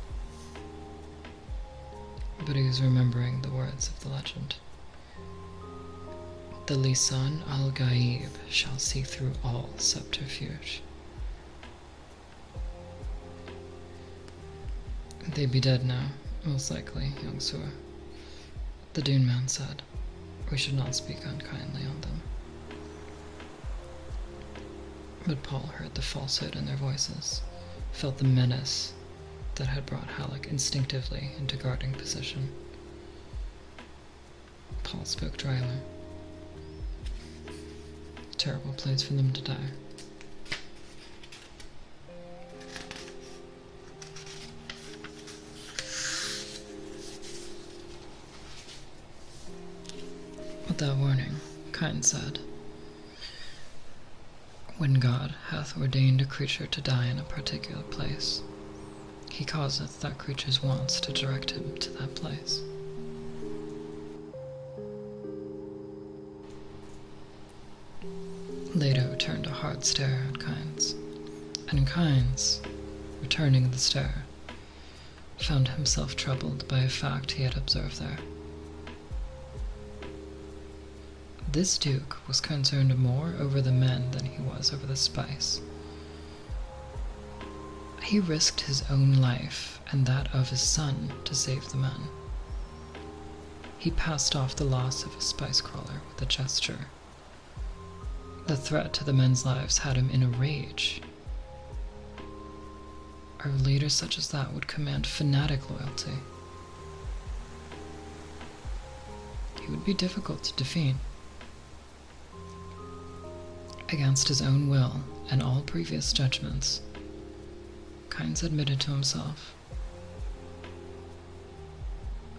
But he was remembering the words of the legend. The Lisan al-Gaib shall see through all subterfuge. They be dead now, Most likely, young sir, the Dune man said. We should not speak unkindly on them. But Paul heard the falsehood in their voices, felt the menace that had brought Halleck instinctively into guarding position. Paul spoke dryly. Terrible place for them to die. Without warning, Cain said, when God hath ordained a creature to die in a particular place, he causeth that creature's wants to direct him to that place. Leto turned a hard stare at Kynes, and Kynes, returning the stare, found himself troubled by a fact he had observed there. This duke was concerned more over the men than he was over the spice. He risked his own life and that of his son to save the men. He passed off the loss of his spice crawler with a gesture. The threat to the men's lives had him in a rage. A leader such as that would command fanatic loyalty. He would be difficult to defeat. Against his own will and all previous judgments, Kynes admitted to himself,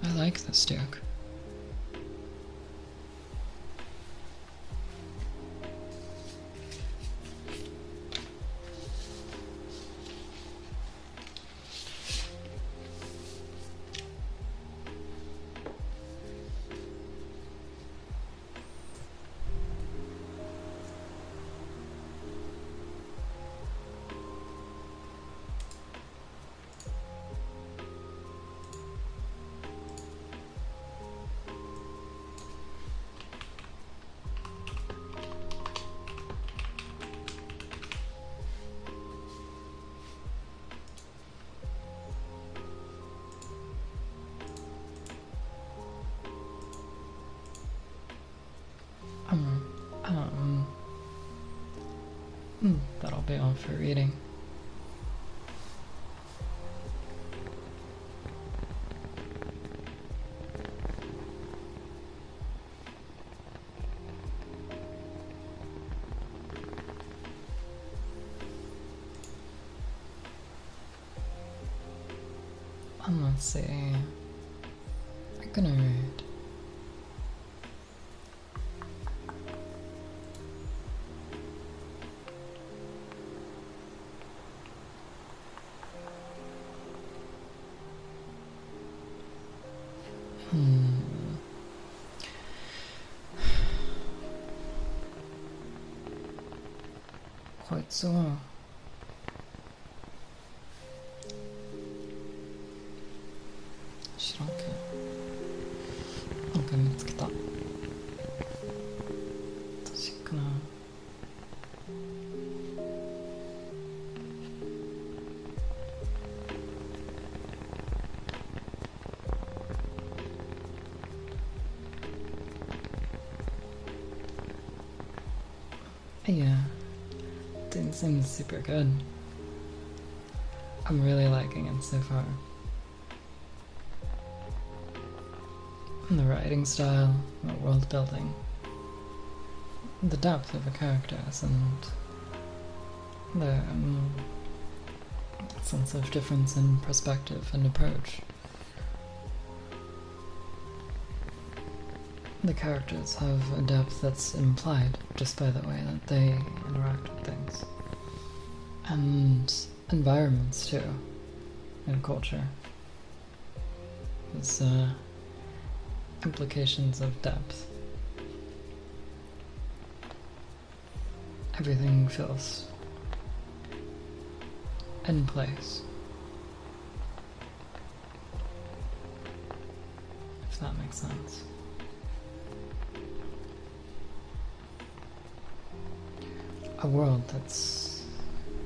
I like this duke. That'll be all for reading. Let's see. I'm gonna read. Quite so well. Shirake. Okay, 見つけた。私かな。Yeah, didn't seem super good. I'm really liking it so far. The writing style, the world building, the depth of the characters, and the sense of difference in perspective and approach. The characters have a depth that's implied just by the way that they interact with things. And environments too, and culture. There's implications of depth. Everything feels in place. If that makes sense. A world that's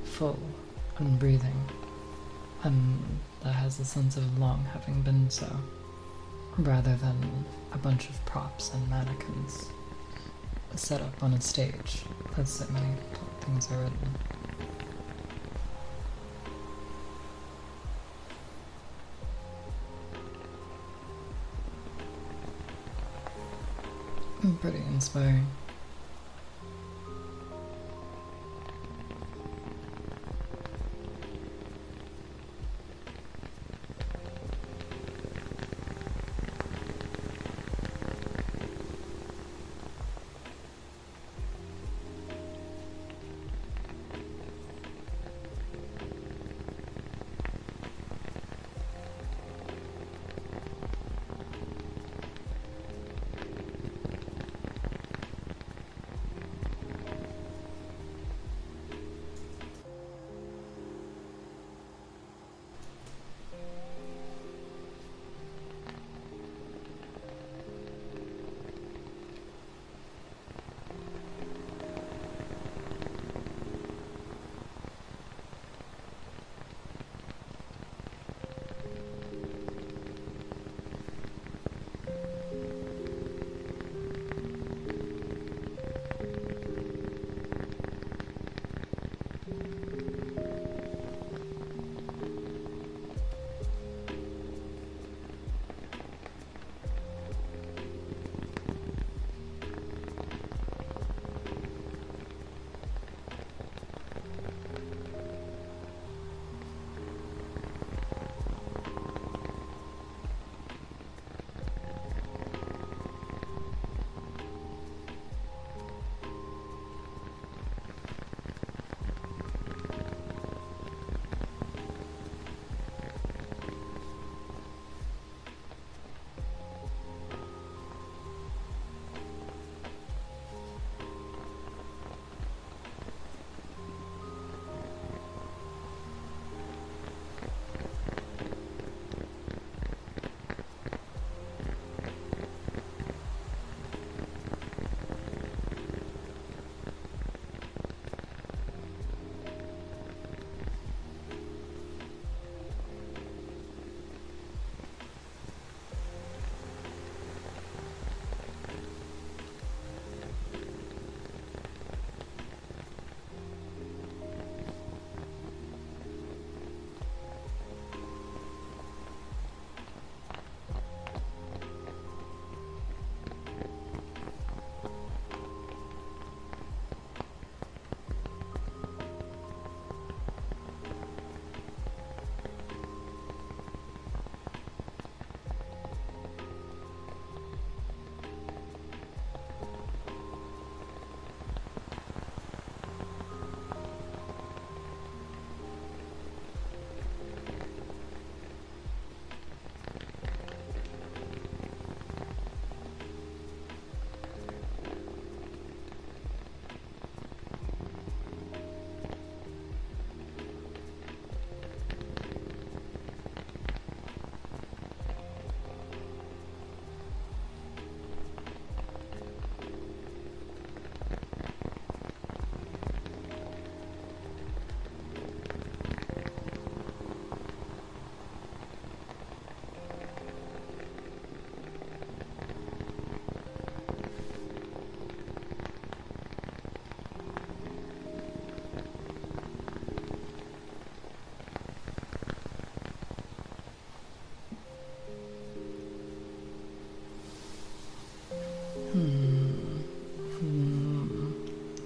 full and breathing, and that has a sense of long having been so, rather than a bunch of props and mannequins set up on a stage, as so many things are written. Pretty inspiring.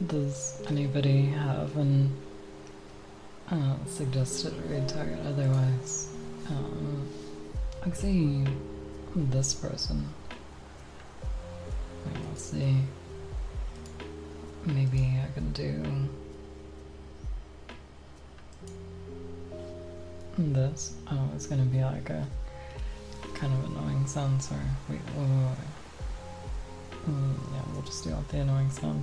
Does anybody have an suggested read target otherwise? I see this person. We'll see. Maybe I can do this. Oh, it's gonna be like a kind of annoying sound, sorry. Wait. Yeah, we'll just do out the annoying sound.